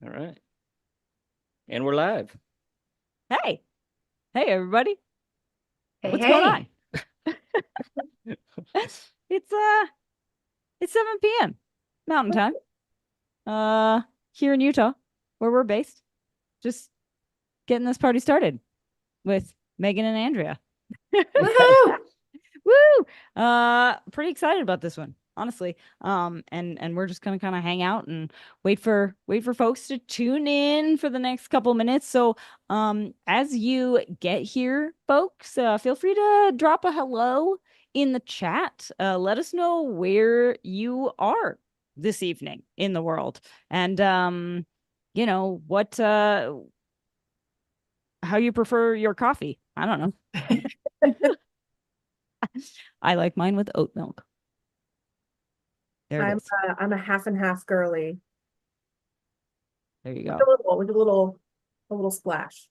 All right. And we're live. Hey, hey, everybody. Hey, What's going on? hey. It's it's 7 p.m. Mountain Time. Here in Utah, where we're based. Just getting this party started with Megan and Andrea. Woohoo! Woo! Pretty excited about this one, honestly. And we're just gonna kind of hang out and wait for folks to tune in for the next couple minutes. So, as you get here, folks, feel free to drop a hello in the chat. Let us know where you are this evening in the world, and what how you prefer your coffee. I don't know. I like mine with oat milk. There it I'm is. I'm a half and half girly. There you With go. a little splash.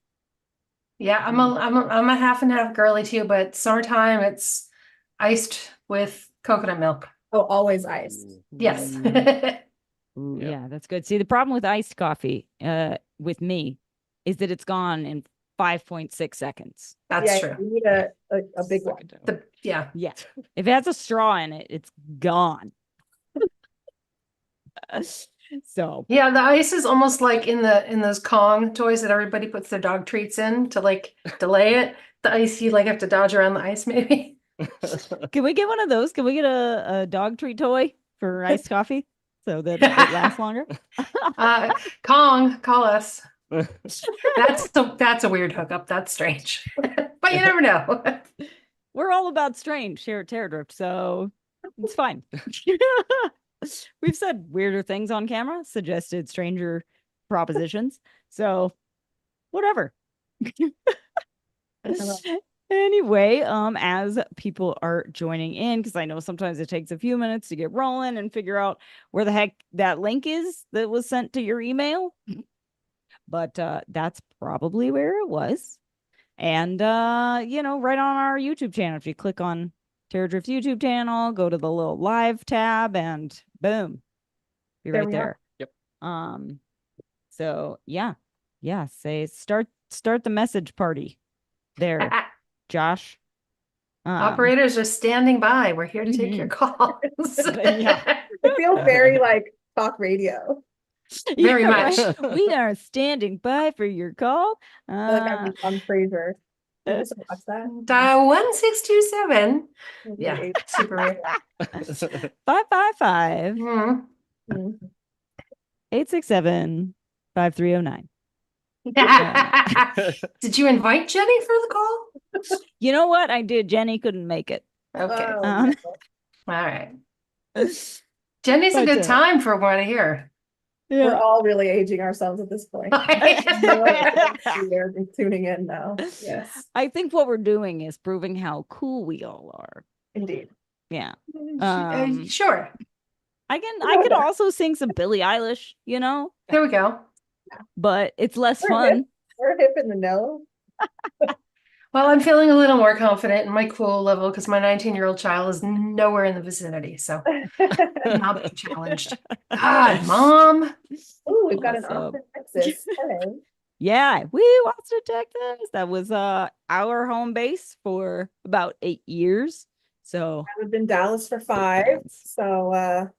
Yeah, I'm a half and half girly too, but summertime it's iced with coconut milk. Oh, always iced. Yes. Ooh, Yep. yeah, that's good. See, the problem with iced coffee, with me, is that it's gone in 5.6 seconds. That's Yeah, true. you need a big Suck one. it down. Yeah. Yeah, if it has a straw in it, it's gone. So Yeah, the ice is almost like in those Kong toys that everybody puts their dog treats in to like delay it. The ice you like have to dodge around the ice maybe. can we get one of those? Can we get a dog treat toy for iced coffee so that it lasts longer? Kong, call us. That's a weird hookup. That's strange. But you never know. We're all about strange here at Terradrift, so it's fine. We've said weirder things on camera, suggested stranger propositions. So whatever. Anyway, as people are joining in, because I know sometimes it takes a few minutes to get rolling and figure out where the heck that link is that was sent to your email. But that's probably where it was. And right on our YouTube channel, if you click on Terradrift YouTube channel, go to the little live tab and boom, be There right we there. Yep. So yeah, say start the message party there, Josh. Operators are standing by. We're here to take your calls. Yeah. It feels very like talk radio. Very Yeah, much. right? We are standing by for your call. I feel like I'm on Frasier. You just watch that? Dial 1627. Yeah, Like, super weird. 555 Mhm. 867-5309. Did you invite Jenny for the call? You know what? I did. Jenny couldn't make it. Okay. Oh, Um, All right. Jenny's a But, good time for one of here. we're Yeah. all really aging ourselves at this point. We're tuning in now. Yes, I think what we're doing is proving how cool we all are. indeed. Yeah. Sure. I could also sing some Billie Eilish, There we go. but it's less We're fun. We're hip in the know. Well, I'm feeling a little more confident in my cool level because my 19-year-old child is nowhere in the vicinity. So I'll be challenged. God, Mom. Oh, we've got an Awesome. Austin, Texas. Hello. Yeah, woo, Austin, Texas. That was our home base for about 8 years. So I lived in Dallas for 5. fans. So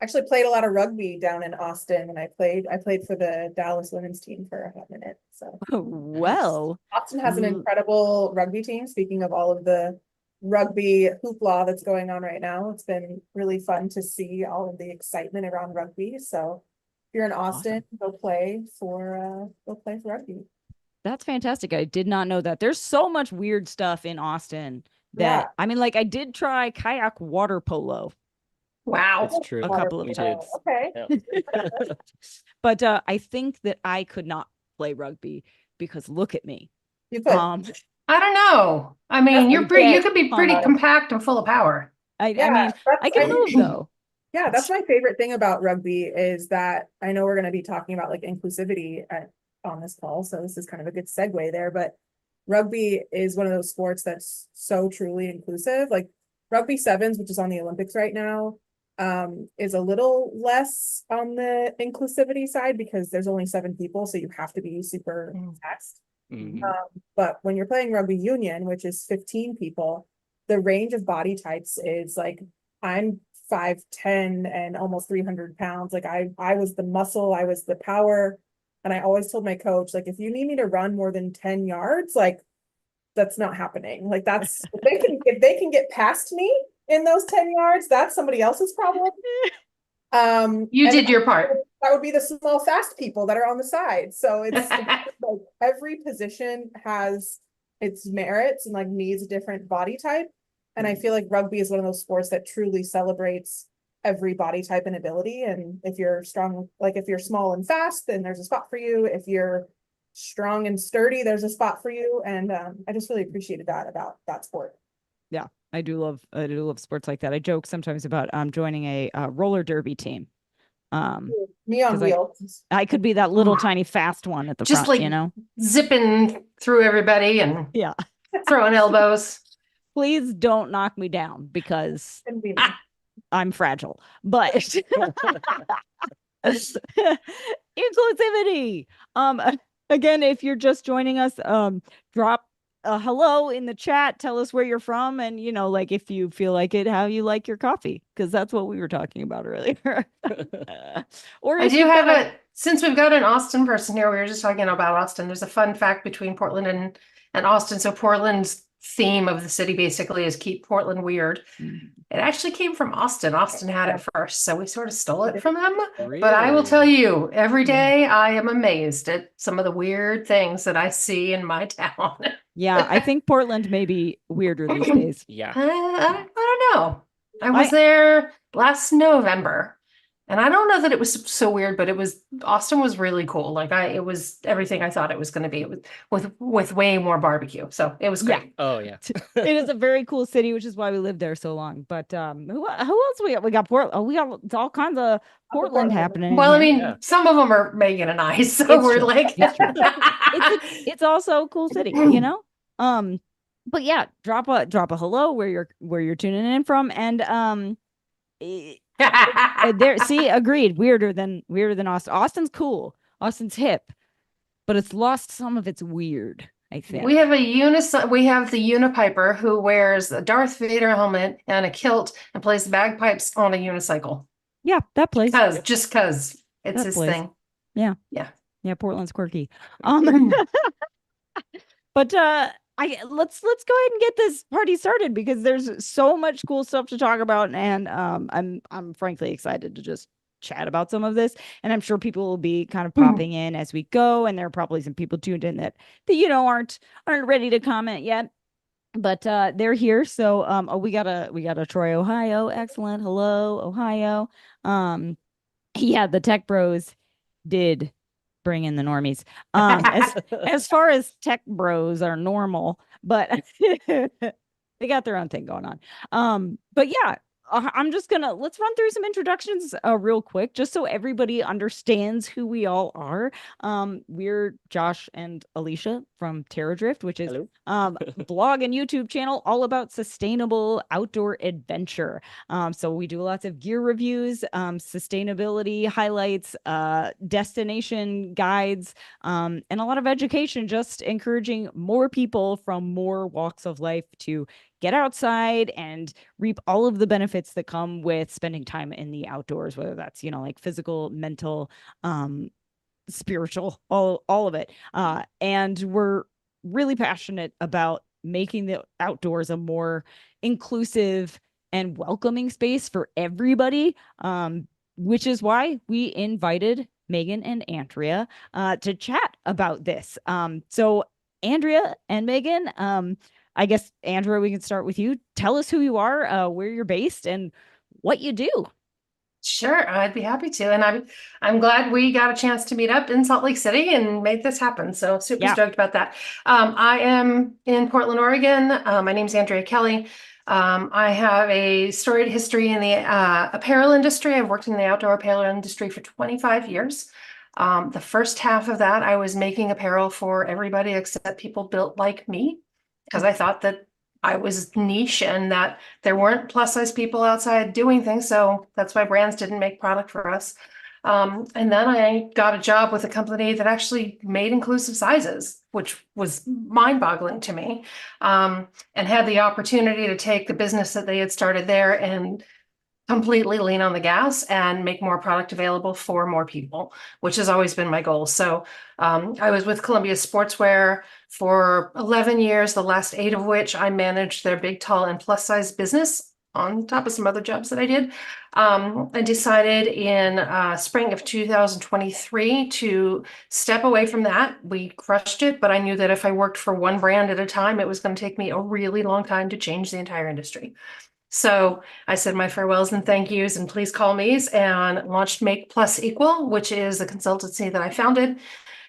actually played a lot of rugby down in Austin, and I played for the Dallas women's team for a hot minute. So Well, Austin has an incredible rugby team. Speaking of all of the rugby hoopla that's going on right now, it's been really fun to see all of the excitement around rugby. So if you're in Austin, go play for rugby. that's fantastic. I did not know that. There's so much weird stuff in Austin Yeah. that I mean, like I did try kayak water polo Wow. It's true. a couple of We times. Okay. Yeah. But I think that I could not play rugby because look at me. You could. I don't know. I mean, you could be pretty humble. compact and full of power. I Yeah, mean, I can move though. Yeah, that's my favorite thing about rugby is that I know we're going to be talking about like inclusivity on this call, so this is kind of a good segue there. But rugby is one of those sports that's so truly inclusive. Like rugby sevens, which is on the Olympics right now, is a little less on the inclusivity side because there's only 7 people, so you have to be super fast. Mhm. But when you're playing rugby union, which is 15 people, the range of body types is like, I'm 5'10" and almost 300 pounds. Like I was the muscle, I was the power. And I always told my coach, like, if you need me to run more than 10 yards, like that's not happening. Like that's, if they can get past me in those 10 yards, that's somebody else's problem. You and did your part. that would be the small, fast people that are on the side. So it's like every position has its merits and like needs a different body type. And I feel like rugby is one of those sports that truly celebrates every body type and ability. And if you're strong, like if you're small and fast, then there's a spot for you. If you're strong and sturdy, there's a spot for you. And I just really appreciated that about that sport. Yeah, I do love sports like that. I joke sometimes about joining a roller derby team. Me on 'cause wheels. I could be that little tiny fast one at the Just front, like you know? zipping through everybody and Yeah. throwing elbows. Please don't knock me down because Couldn't be me. I'm fragile. But inclusivity. Again, if you're just joining us, drop a hello in the chat. Tell us where you're from, and like if you feel like it, how you like your coffee, because that's what we were talking about earlier. Or I if do you've have got since we've got an Austin person here, we were just talking about Austin. There's a fun fact between Portland and Austin. So Portland's theme of the city basically is keep Portland weird. It actually came from Austin. Austin had it first, so we sort of stole it from them. But I will tell Really? you, every day I am amazed at some of the weird things that I see in my town. Yeah, I think Portland may be weirder these days. Yeah. I don't know. I was I- there last November, and I don't know that it was so weird, but Austin was really cool. Like it was everything I thought it was going to be. It was with way more barbecue, so it was Yeah. great. Oh yeah. It is a very cool city, which is why we lived there so long. But who else we got? We got Portland. Oh, we got all kinds of Portland happening. in Well, I here. mean, Yeah. some of them are Megan and I, so It's we're true. like, It's true. It's also a cool city, but yeah, drop a hello where you're tuning in from, and there, see, agreed, weirder than Austin. Austin's cool, Austin's hip, but it's lost some of its weird, I think. We have we have the Unipiper who wears a Darth Vader helmet and a kilt and plays the bagpipes on a unicycle. Yeah, that place. Just cause it's That his place. thing. Yeah, Portland's quirky. But let's go ahead and get this party started because there's so much cool stuff to talk about, and I'm frankly excited to just chat about some of this, and I'm sure people will be kind of popping in as we go, and there are probably some people tuned in that aren't ready to comment yet, but they're here. So we got a Troy, Ohio. Excellent. Hello, Ohio. Yeah, the Tech Bros did bring in the normies. As far as tech bros are normal, but they got their own thing going on. But yeah, I'm just let's run through some introductions real quick, just so everybody understands who we all are. We're Josh and Alisha from Terradrift, which is blog and YouTube channel all about sustainable outdoor adventure. So we do lots of gear reviews, sustainability highlights, destination guides, and a lot of education, just encouraging more people from more walks of life to get outside and reap all of the benefits that come with spending time in the outdoors, whether that's, like physical, mental, spiritual, all of it. And we're really passionate about making the outdoors a more inclusive and welcoming space for everybody, which is why we invited Megan and Andrea to chat about this. So Andrea and Megan, I guess, Andrea, we can start with you. Tell us who you are, where you're based, and what you do. Sure, I'd be happy to. And I'm glad we got a chance to meet up in Salt Lake City and make this happen. So super stoked about that. I am in Portland, Oregon. My name is Andrea Kelly. I have a storied history in the apparel industry. I've worked in the outdoor apparel industry for 25 years. The first half of that, I was making apparel for everybody except people built like me, because I thought that I was niche and that there weren't plus size people outside doing things. So that's why brands didn't make product for us. And then I got a job with a company that actually made inclusive sizes, which was mind boggling to me. And had the opportunity to take the business that they had started there and completely lean on the gas and make more product available for more people, which has always been my goal. So I was with Columbia Sportswear for 11 years, the last 8 of which I managed their big, tall, and plus size business on top of some other jobs that I did. I decided in spring of 2023 to step away from that. We crushed it, but I knew that if I worked for one brand at a time, it was going to take me a really long time to change the entire industry. So I said my farewells and thank yous and please call me's and launched Make Plus Equal, which is a consultancy that I founded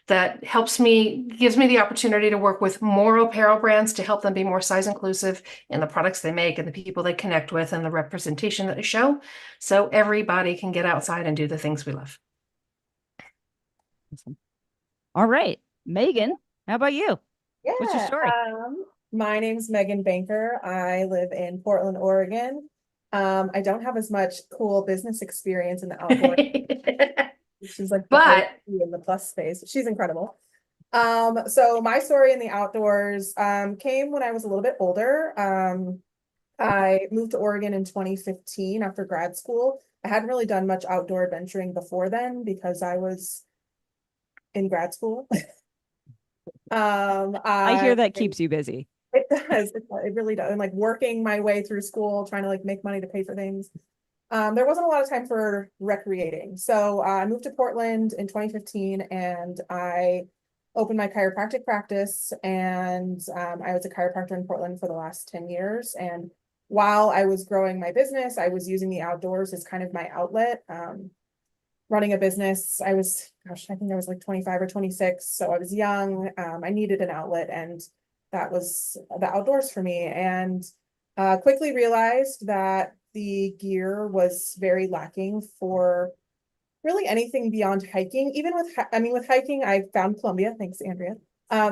that helps me, gives me the opportunity to work with more apparel brands to help them be more size inclusive in the products they make and the people they connect with and the representation that they show. So everybody can get outside and do the things we love. All right, Megan, how about you? Yeah. What's your story? My name's Megan Banker. I live in Portland, Oregon. I don't have as much cool business experience in the outdoor. She's like, But in the plus space. She's incredible. So my story in the outdoors came when I was a little bit older. I moved to Oregon in 2015 after grad school. I hadn't really done much outdoor adventuring before then because I was in grad school. I hear that keeps you busy. It does. It really does. And like working my way through school, trying to like make money to pay for things. There wasn't a lot of time for recreating. So I moved to Portland in 2015 and I opened my chiropractic practice. And I was a chiropractor in Portland for the last 10 years. And while I was growing my business, I was using the outdoors as kind of my outlet. Running a business, I think I was like 25 or 26. So I was young. I needed an outlet and that was the outdoors for me. And quickly realized that the gear was very lacking for really anything beyond hiking. Even with hiking, I found Columbia. Thanks, Andrea.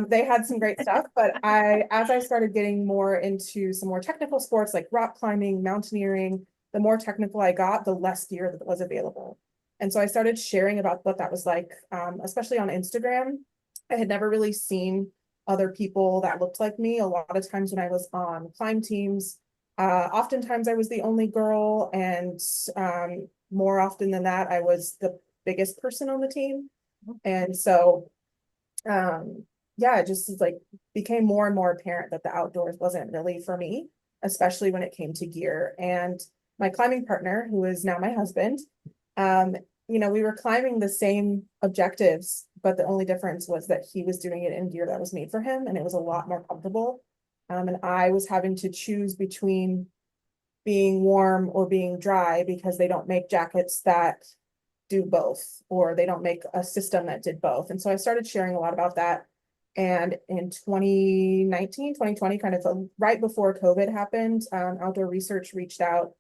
They had some great stuff, but as I started getting more into some more technical sports like rock climbing, mountaineering, the more technical I got, the less gear that was available. And so I started sharing about what that was like, especially on Instagram. I had never really seen other people that looked like me. A lot of times when I was on climb teams, oftentimes I was the only girl, and more often than that, I was the biggest person on the team. And so, yeah, it just like became more and more apparent that the outdoors wasn't really for me, especially when it came to gear. And my climbing partner, who is now my husband, we were climbing the same objectives, but the only difference was that he was doing it in gear that was made for him, and it was a lot more comfortable. And I was having to choose between being warm or being dry because they don't make jackets that do both, or they don't make a system that did both. And so I started sharing a lot about that. And in 2019, 2020, kind of right before COVID happened, Outdoor Research reached out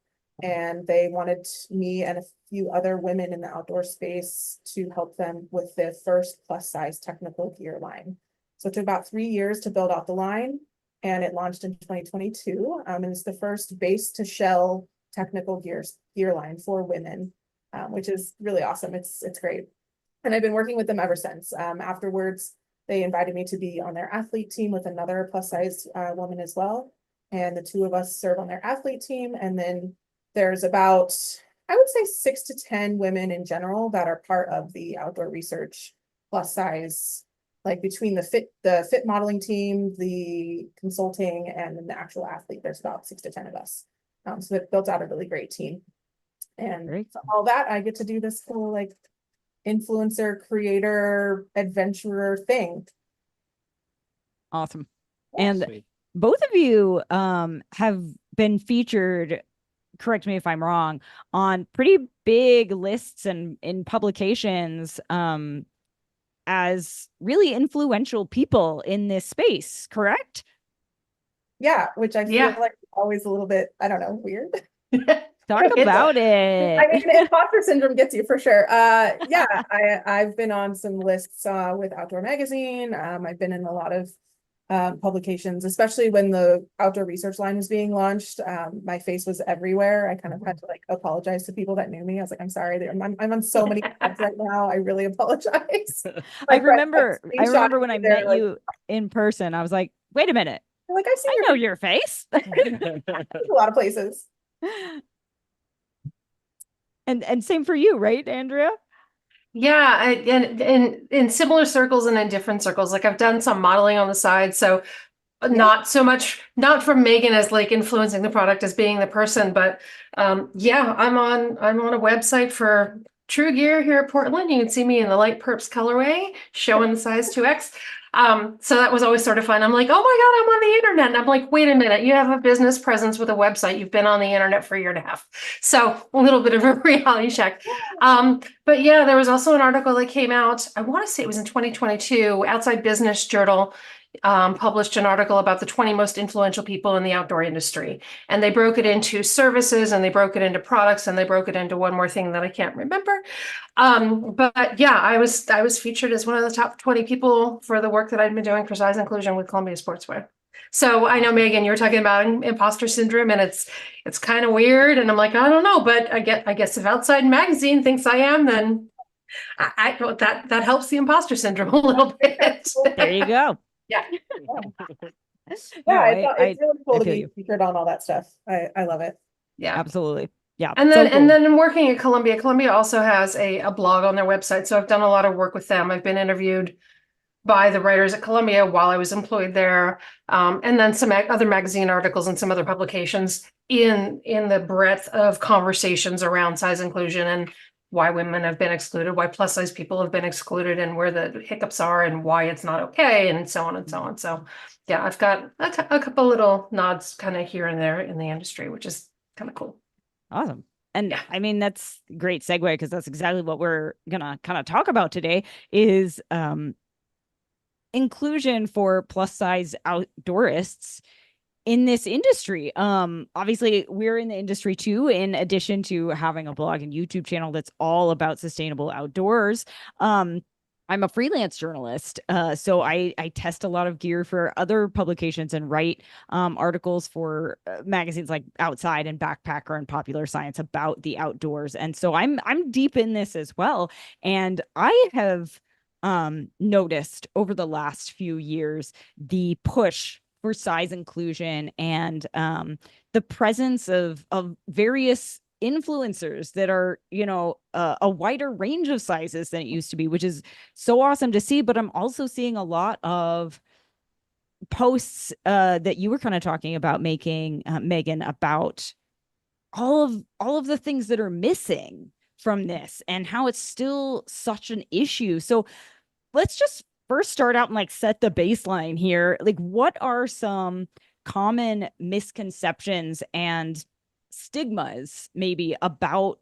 and they wanted me and a few other women in the outdoor space to help them with the first plus size technical gear line. So it took about 3 years to build out the line, and it launched in 2022. And it's the first base to shell technical gear line for women, which is really awesome. It's great. And I've been working with them ever since. Afterwards, they invited me to be on their athlete team with another plus size woman as well. And the two of us serve on their athlete team. And then there's about, I would say 6 to 10 women in general that are part of the Outdoor Research plus size, like between the fit modeling team, the consulting, and then the actual athlete. There's about 6 to 10 of us. So it built out a really great team. And so all that, I get to do this whole like influencer, creator, adventurer thing. Awesome. And both of you have been featured, correct me if I'm wrong, on pretty big lists and in publications as really influential people in this space, correct? Yeah, which I feel like always a little bit, I don't know, weird. Talk about it. I mean, imposter syndrome gets you for sure. Yeah, I've been on some lists with Outdoor Magazine. I've been in a lot of publications, especially when the outdoor research line was being launched. My face was everywhere. I kind of had to like apologize to people that knew me. I was like, I'm sorry, I'm on so many ads right now. I really apologize. I My friends remember screenshotted when I me, they're met like- you in person, I was like, wait a minute, they're like, I've seen I your know face your face. a lot of places. And same for you, right, Andrea? Yeah, and in similar circles and in different circles. Like I've done some modeling on the side, so not so much, not from Megan as like influencing the product as being the person, but yeah, I'm on a website for True Gear here at Portland. You can see me in the light purps colorway, showing the size 2X. So that was always sort of fun. I'm like, oh my God, I'm on the internet. And I'm like, wait a minute, you have a business presence with a website. You've been on the internet for a year and a half. So a little bit of a reality check. But yeah, there was also an article that came out, I want to say it was in 2022, Outside Business Journal published an article about the 20 most influential people in the outdoor industry. And they broke it into services and they broke it into products and they broke it into one more thing that I can't remember. But yeah, I was featured as one of the top 20 people for the work that I'd been doing for size inclusion with Columbia Sportswear. So I know, Megan, you were talking about imposter syndrome and it's kind of weird. And I'm like, I don't know, but I guess if Outside Magazine thinks I am, then I that helps the imposter syndrome a little bit. There you go. Yeah. Yeah, No, it's really cool to feel be you. featured on all that stuff. I love it. Yeah. Absolutely. Yeah. And so then cool. and then in working at Columbia, Columbia also has a blog on their website. So I've done a lot of work with them. I've been interviewed by the writers at Columbia while I was employed there. And then some other magazine articles and some other publications in the breadth of conversations around size inclusion and why women have been excluded, why plus size people have been excluded and where the hiccups are and why it's not okay and so on and so on. So yeah, I've got a couple little nods kind of here and there in the industry, which is kind of cool. Awesome. And Yeah. I mean, that's a great segue because that's exactly what we're gonna kind of talk about today is inclusion for plus size outdoorists in this industry. Obviously we're in the industry too, in addition to having a blog and YouTube channel that's all about sustainable outdoors. I'm a freelance journalist, so I test a lot of gear for other publications and write articles for magazines like Outside and Backpacker and Popular Science about the outdoors. And so I'm deep in this as well. And I have noticed over the last few years the push for size inclusion and the presence of various influencers that are, you know, a wider range of sizes than it used to be, which is so awesome to see. But I'm also seeing a lot of posts that you were kind of talking about making, Megan, about all of the things that are missing from this and how it's still such an issue. So let's just first start out and like set the baseline here. Like, what are some common misconceptions and stigmas maybe about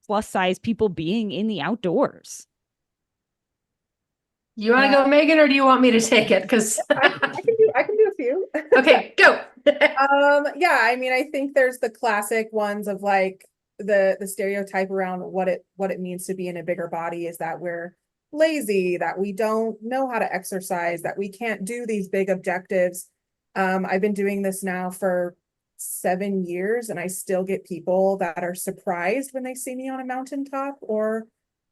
plus size people being in the outdoors? You want to go, Megan, or do you want me to take it? Because I can do a few. okay, go. Yeah, I mean, I think there's the classic ones of like the stereotype around what it means to be in a bigger body is that we're lazy, that we don't know how to exercise, that we can't do these big objectives. I've been doing this now for 7 years and I still get people that are surprised when they see me on a mountaintop or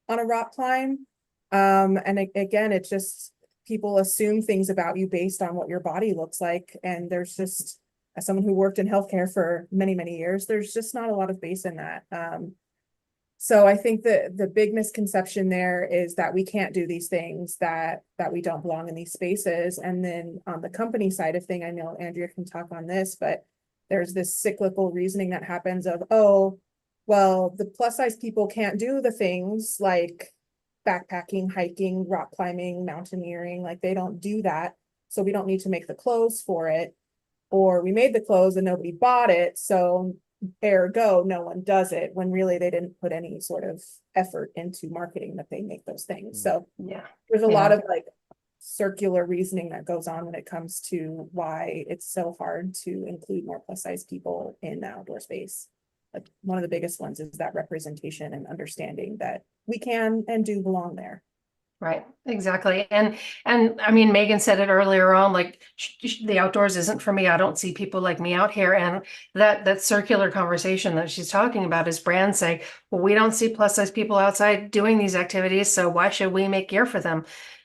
on a rock climb. Again, it's just people assume things about you based on what your body looks like. And there's just, as someone who worked in healthcare for many, many years, there's just not a lot of base in that. So I think that the big misconception there is that we can't do these things, that we don't belong in these spaces. And then on the company side of thing, I know Andrea can talk on this, but there's this cyclical reasoning that happens of, oh, well, the plus size people can't do the things like backpacking, hiking, rock climbing, mountaineering, like they don't do that. So we don't need to make the clothes for it. Or we made the clothes and nobody bought it. So ergo, no one does it, when really they didn't put any sort of effort into marketing that they make those things. So Yeah. there's a lot of like circular reasoning that goes on when it comes to why it's so hard to include more plus size people in the outdoor space. Like one of the biggest ones is that representation and understanding that we can and do belong there. Right, exactly. And I mean, Megan said it earlier on, like the outdoors isn't for me. I don't see people like me out here. And that circular conversation that she's talking about is brands saying, well, we don't see plus size people outside doing these activities, so why should we make gear for them?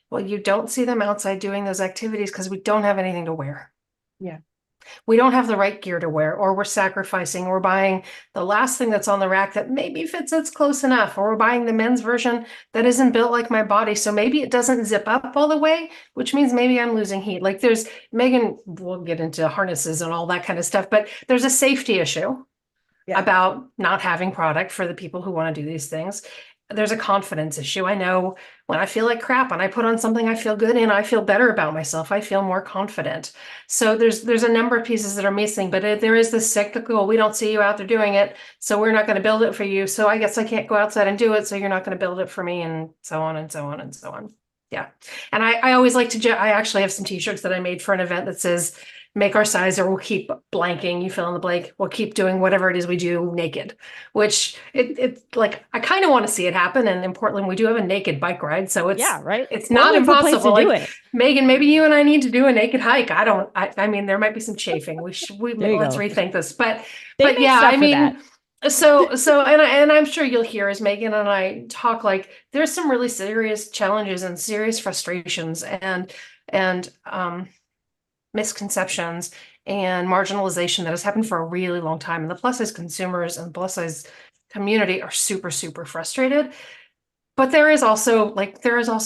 Well, you don't see them outside doing those activities because we don't have anything to wear. Yeah. We don't have the right gear to wear, or we're sacrificing, we're buying the last thing that's on the rack that maybe fits us close enough, or we're buying the men's version that isn't built like my body. So maybe it doesn't zip up all the way, which means maybe I'm losing heat. Like there's, Megan, we'll get into harnesses and all that kind of stuff, but there's a safety issue about not having product for the people who want to do these things. There's a confidence issue. I know when I feel like crap and I put on something I feel good in, I feel better about myself. I feel more confident. So there's a number of pieces that are missing, but there is this cyclical, we don't see you out there doing it, so we're not going to build it for you. So I guess I can't go outside and do it, so you're not going to build it for me, and so on and so on and so on. Yeah. And I always like to, I actually have some t-shirts that I made for an event that says, make our size or we'll keep blanking, you fill in the blank, we'll keep doing whatever it is we do naked, which it's like, I kind of want to see it happen. And in Portland, we do have a naked bike ride. So it's, right. it's not Portland's the place to impossible. do Like it. Megan, maybe you and I need to do a naked hike. I mean, there might be some chafing. Let's rethink this, but yeah, I mean, so and I'm sure you'll hear as Megan and I talk, like there's some really serious challenges and serious frustrations and misconceptions and marginalization that has happened for a really long time. And the plus size consumers and plus size community are super, super frustrated. But there is also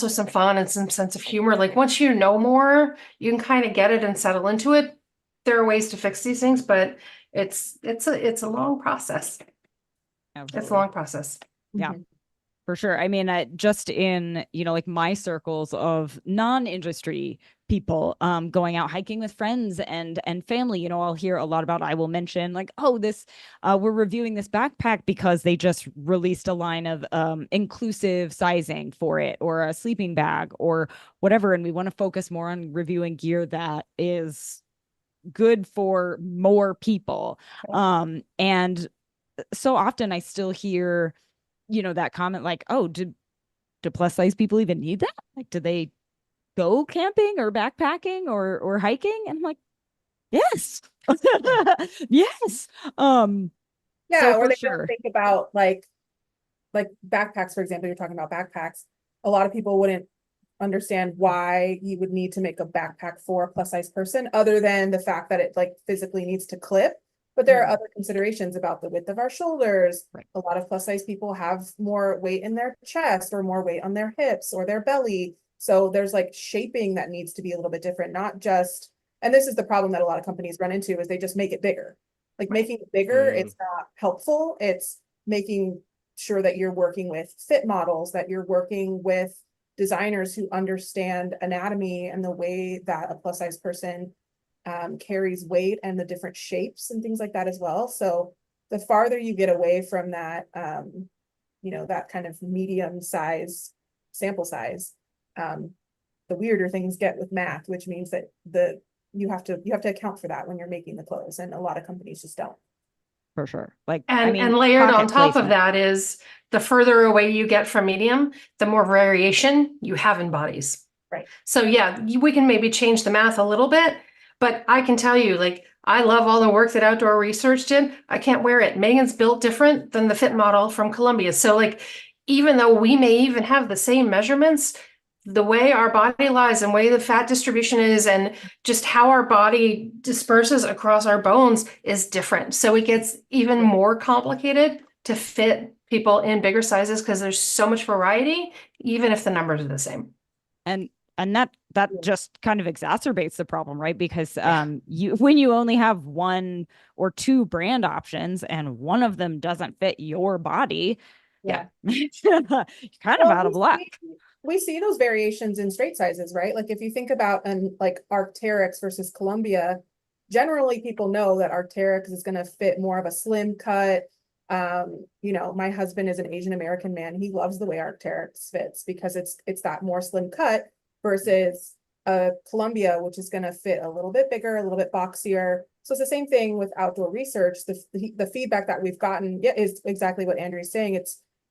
some fun and some sense of humor. Like once you know more, you can kind of get it and settle into it. There are ways to fix these things, but it's a long process. Absolutely. It's a long process. Yeah. For sure. I mean, just in, like my circles of non-industry people, going out hiking with friends and family, I'll hear a lot about, I will mention like, oh, this, we're reviewing this backpack because they just released a line of inclusive sizing for it, or a sleeping bag or whatever. And we want to focus more on reviewing gear that is good for more people. And so often I still hear, that comment like, oh, do plus size people even need that? Like, do they go camping or backpacking or hiking? And I'm like, yes. Yes. Yeah, so or they sure. don't think about like backpacks, for example. You're talking about backpacks. A lot of people wouldn't understand why you would need to make a backpack for a plus size person, other than the fact that it like physically needs to clip. But there are other considerations about the width of our shoulders. Right. A lot of plus size people have more weight in their chest or more weight on their hips or their belly. So there's like shaping that needs to be a little bit different, not just, and this is the problem that a lot of companies run into, is they just make it bigger. Like making it bigger, it's not helpful. It's making sure that you're working with fit models, that you're working with designers who understand anatomy and the way that a plus size person carries weight and the different shapes and things like that as well. So the farther you get away from that, that kind of medium size sample size, the weirder things get with math, which means that you have to account for that when you're making the clothes, and a lot of companies just don't. For sure. Like, and layered on top of that is the further away you get from medium, the more variation you have in bodies. Right. So yeah, we can maybe change the math a little bit, but I can tell you, like, I love all the work that Outdoor Research did. I can't wear it. Megan's built different than the fit model from Columbia. So like, even though we may even have the same measurements, the way our body lies and way the fat distribution is and just how our body disperses across our bones is different. So it gets even more complicated to fit people in bigger sizes because there's so much variety, even if the numbers are the same. And that just kind of exacerbates the problem, right? Because when you only have one or two brand options and one of them doesn't fit your body, you're kind of out of luck. We see those variations in straight sizes, right? Like if you think about like Arc'teryx versus Columbia, generally people know that Arc'teryx is going to fit more of a slim cut. My husband is an Asian American man. He loves the way Arc'teryx fits because it's that more slim cut versus a Columbia, which is going to fit a little bit bigger, a little bit boxier. So it's the same thing with Outdoor Research. The feedback that we've gotten is exactly what Andrea's saying.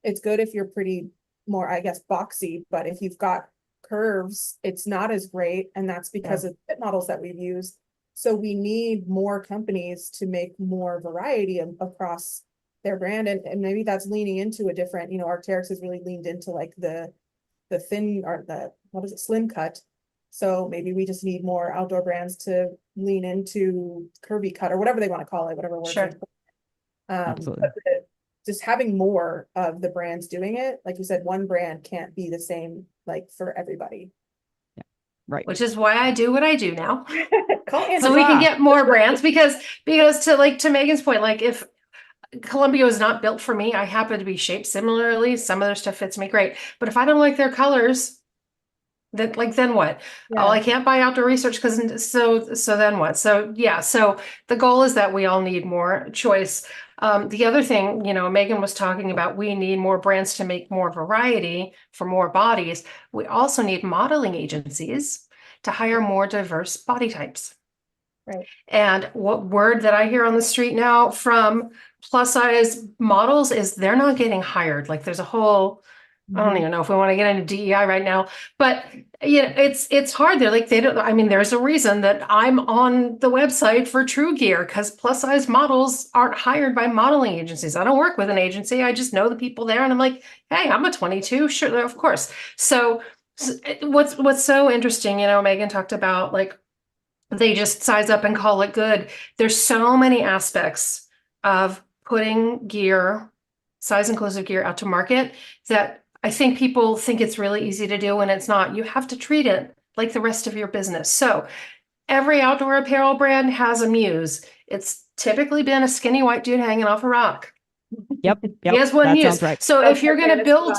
It's good if you're pretty more, I guess, boxy, but if you've got curves, it's not as great. And that's because of fit models that we've used. So we need more companies to make more variety across their brand. And maybe that's leaning into a different, Arc'teryx has really leaned into like the thin or slim cut. So maybe we just need more outdoor brands to lean into curvy cut or whatever they want to call it, whatever word. Sure. Absolutely. But just having more of the brands doing it, like you said, one brand can't be the same like for everybody. Right. Which is why I do what I do now. Call So we can Andrea. get more brands because to Megan's point, like if Columbia is not built for me, I happen to be shaped similarly. Some other stuff fits me great. But if I don't like their colors, then what? Yeah. Oh, I can't buy outdoor research because so then what? So yeah, so the goal is that we all need more choice. The other thing, Megan was talking about, we need more brands to make more variety for more bodies. We also need modeling agencies to hire more diverse body types. Right. And what word that I hear on the street now from plus size models is they're not getting hired. Like there's a whole, I don't even know if we want to get into DEI right now, but it's hard. They're like, there's a reason that I'm on the website for True Gear because plus size models aren't hired by modeling agencies. I don't work with an agency. I just know the people there. And I'm like, hey, I'm a 22. Sure, of course. So what's so interesting, Megan talked about like, they just size up and call it good. There's so many aspects of putting gear, size inclusive gear out to market that I think people think it's really easy to do and it's not. You have to treat it like the rest of your business. So every outdoor apparel brand has a muse. It's typically been a skinny white dude hanging off a rock. Yep. He has one That muse. sounds right. So if you're going to build,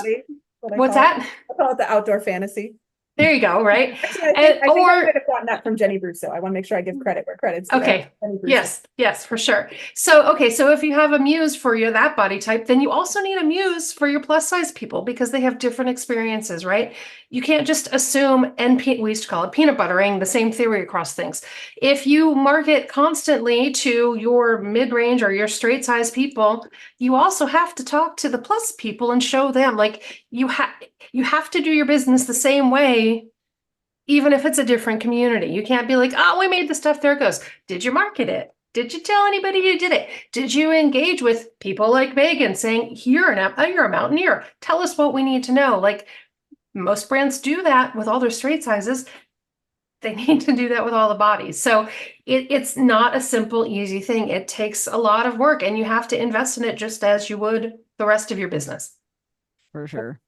what's that? I call it the outdoor fantasy. There you go, right? Actually, I think I might have gotten that from Jenny Brousseau. I want to make sure I give credit where credit's due. Okay. Jenny Brousseau. Yes, for sure. So if you have a muse for that body type, then you also need a muse for your plus size people because they have different experiences, right? You can't just assume, we used to call it peanut buttering, the same theory across things. If you market constantly to your mid-range or your straight size people, you also have to talk to the plus people and show them like you have to do your business the same way. Even if it's a different community, you can't be like, oh, we made the stuff, there it goes. Did you market it? Did you tell anybody you did it? Did you engage with people like Megan saying, you're a mountaineer. Tell us what we need to know. Like most brands do that with all their straight sizes. They need to do that with all the bodies. So it's not a simple, easy thing. It takes a lot of work and you have to invest in it just as you would the rest of your business. For sure.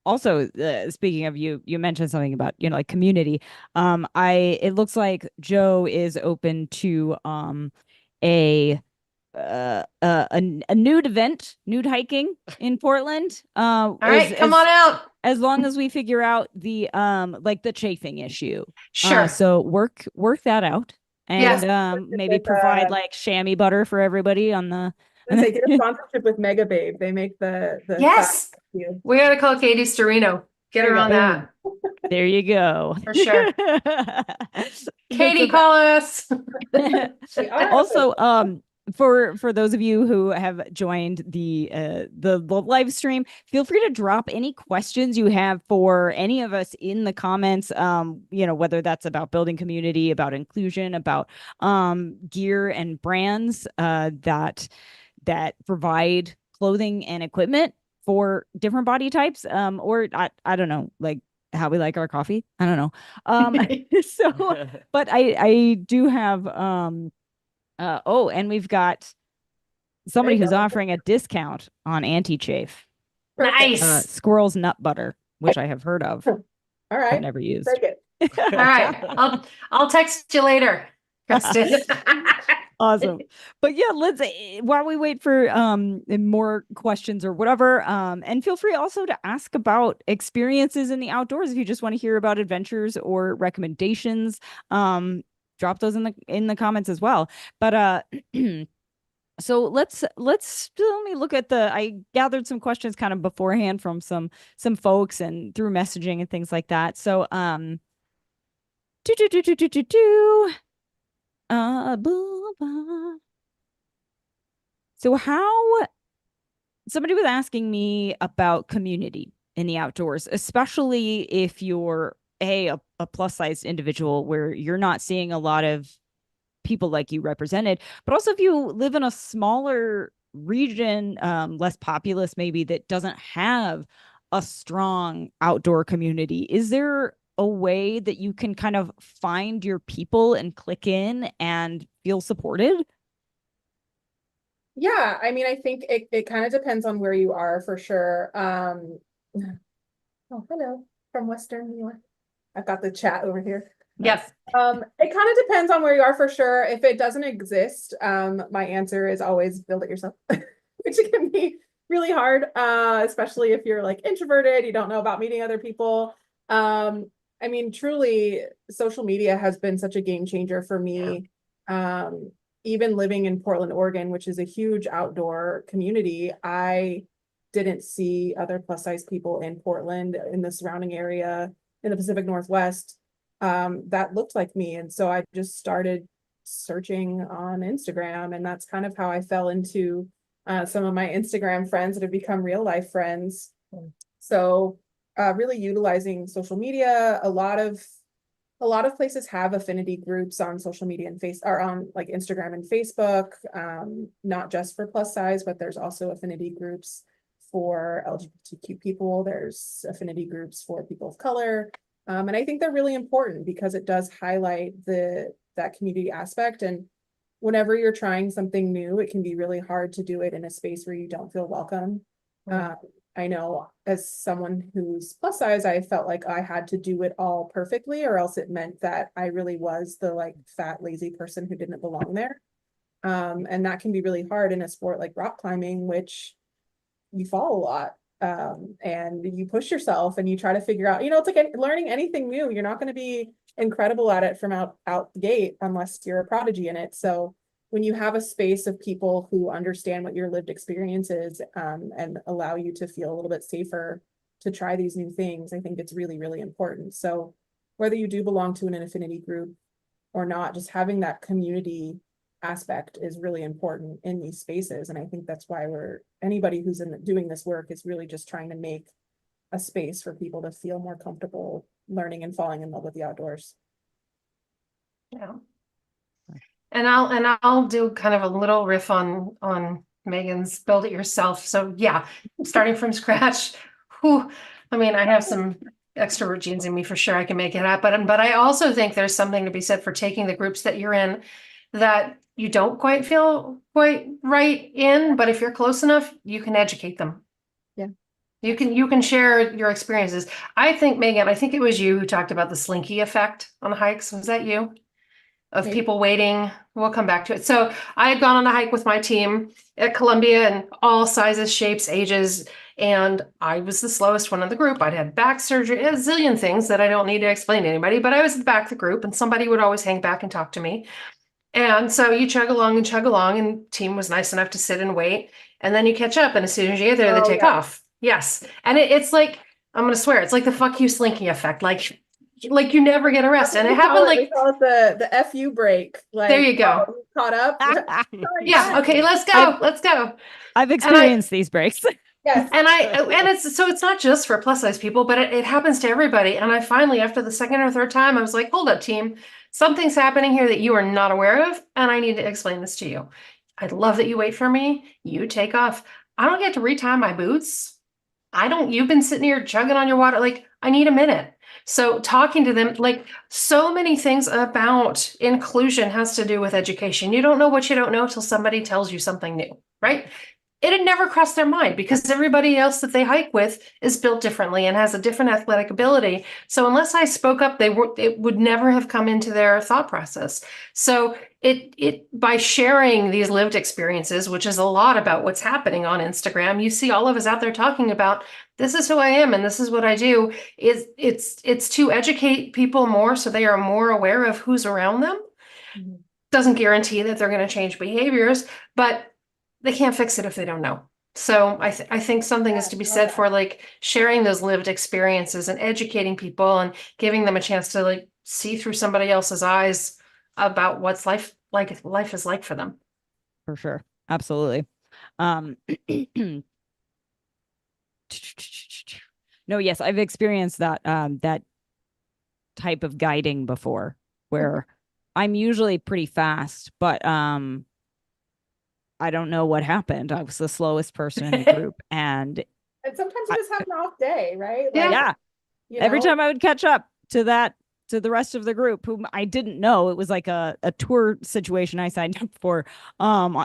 Also, speaking of you mentioned something about, like community. It looks like Joe is open to a nude event, nude hiking in Portland. All right, come on out. As long as we figure out the the chafing issue. Sure. So work that out and maybe provide like chamois butter for everybody on the. And they get a sponsorship with Mega Babe. They make the yes. We got to call Katie Storino. Get her on that. There you go. For sure. Katie, call us. Also, for those of you who have joined the live stream, feel free to drop any questions you have for any of us in the comments. Whether that's about building community, about inclusion, about gear and brands that provide clothing and equipment for different body types, or I don't know, like how we like our coffee. I don't know. So, but I do have and we've got somebody who's offering a discount on anti-chafe. Nice. Squirrel's nut butter, which I have heard of. All right. I've never used. Take it. All right. I'll text you later, Kristen. Awesome. But yeah, let's while we wait for more questions or whatever, and feel free also to ask about experiences in the outdoors if you just want to hear about adventures or recommendations. Drop those in the comments as well. But so let's let me look at I gathered some questions kind of beforehand from some folks and through messaging and things like that. So so somebody was asking me about community in the outdoors, especially if you're a plus sized individual where you're not seeing a lot of people like you represented, but also if you live in a smaller region, less populous maybe, that doesn't have a strong outdoor community. Is there a way that you can kind of find your people and click in and feel supported? Yeah, I mean, I think it kind of depends on where you are for sure. Oh, hello from Western New York. I've got the chat over here. Yes. It kind of depends on where you are for sure. If it doesn't exist, my answer is always build it yourself, which can be really hard, especially if you're like introverted, you don't know about meeting other people. I mean, truly, social media has been such a game changer for me. Even living in Portland, Oregon, which is a huge outdoor community, I didn't see other plus size people in Portland, in the surrounding area, in the Pacific Northwest, that looked like me. And so I just started searching on Instagram, and that's kind of how I fell into some of my Instagram friends that have become real life friends. So really utilizing social media. A lot of places have affinity groups on social media and or on like Instagram and Facebook, not just for plus size, but there's also affinity groups for LGBTQ people. There's affinity groups for people of color. And I think they're really important because it does highlight that community aspect. And whenever you're trying something new, it can be really hard to do it in a space where you don't feel welcome. I know as someone who's plus size, I felt like I had to do it all perfectly, or else it meant that I really was the like fat, lazy person who didn't belong there. And that can be really hard in a sport like rock climbing, which you fall a lot. And you push yourself and you try to figure out, it's like learning anything new. You're not going to be incredible at it from out the gate unless you're a prodigy in it. So when you have a space of people who understand what your lived experience is, and allow you to feel a little bit safer to try these new things, I think it's really, really important. So whether you do belong to an affinity group or not, just having that community aspect is really important in these spaces. And I think that's why anybody who's doing this work is really just trying to make a space for people to feel more comfortable learning and falling in love with the outdoors. Yeah. And I'll do kind of a little riff on Megan's build it yourself. So yeah, starting from scratch. I mean, I have some extrovert genes in me for sure. I can make it happen. But I also think there's something to be said for taking the groups that you're in that you don't quite feel quite right in, but if you're close enough, you can educate them. Yeah. You can share your experiences. I think, Megan, it was you who talked about the slinky effect on the hikes. Was that you? Of Maybe. People waiting. We'll come back to it. So I had gone on a hike with my team at Columbia, and all sizes, shapes, ages, and I was the slowest one in the group. I'd had back surgery, a zillion things that I don't need to explain to anybody, but I was at the back of the group and somebody would always hang back and talk to me. And so you chug along, and team was nice enough to sit and wait. And then you catch up, and as soon as you get there, they take off. Yes. And it's like, I'm going to swear, it's like the fuck you slinky effect. Like you never get a rest. And it happened we call it the FU break. Like, there you go. Caught up. Yeah. Okay. Let's go. Let's go. I've experienced these breaks. Yes. And it's not just for plus size people, but it happens to everybody. And I finally, after the second or third time, I was like, hold up, team. Something's happening here that you are not aware of. And I need to explain this to you. I'd love that you wait for me. You take off. I don't get to retie my boots. You've been sitting here chugging on your water. Like, I need a minute. So talking to them, like so many things about inclusion has to do with education. You don't know what you don't know till somebody tells you something new, right? It had never crossed their mind because everybody else that they hike with is built differently and has a different athletic ability. So unless I spoke up, it would never have come into their thought process. So by sharing these lived experiences, which is a lot about what's happening on Instagram, you see all of us out there talking about this is who I am and this is what I do. It's to educate people more so they are more aware of who's around them. Mm-hmm. Doesn't guarantee that they're going to change behaviors, but they can't fix it if they don't know. So I think something is to be said for like sharing those lived experiences and educating people and giving them a chance to like see through somebody else's eyes about what's life is like for them. For sure. Absolutely. No, yes, I've experienced that that type of guiding before, where I'm usually pretty fast, but I don't know what happened. I was the slowest person in the group, and And sometimes you just have an off day, right? Yeah. yeah, every time I would catch up to the rest of the group whom I didn't know, it was like a tour situation I signed up for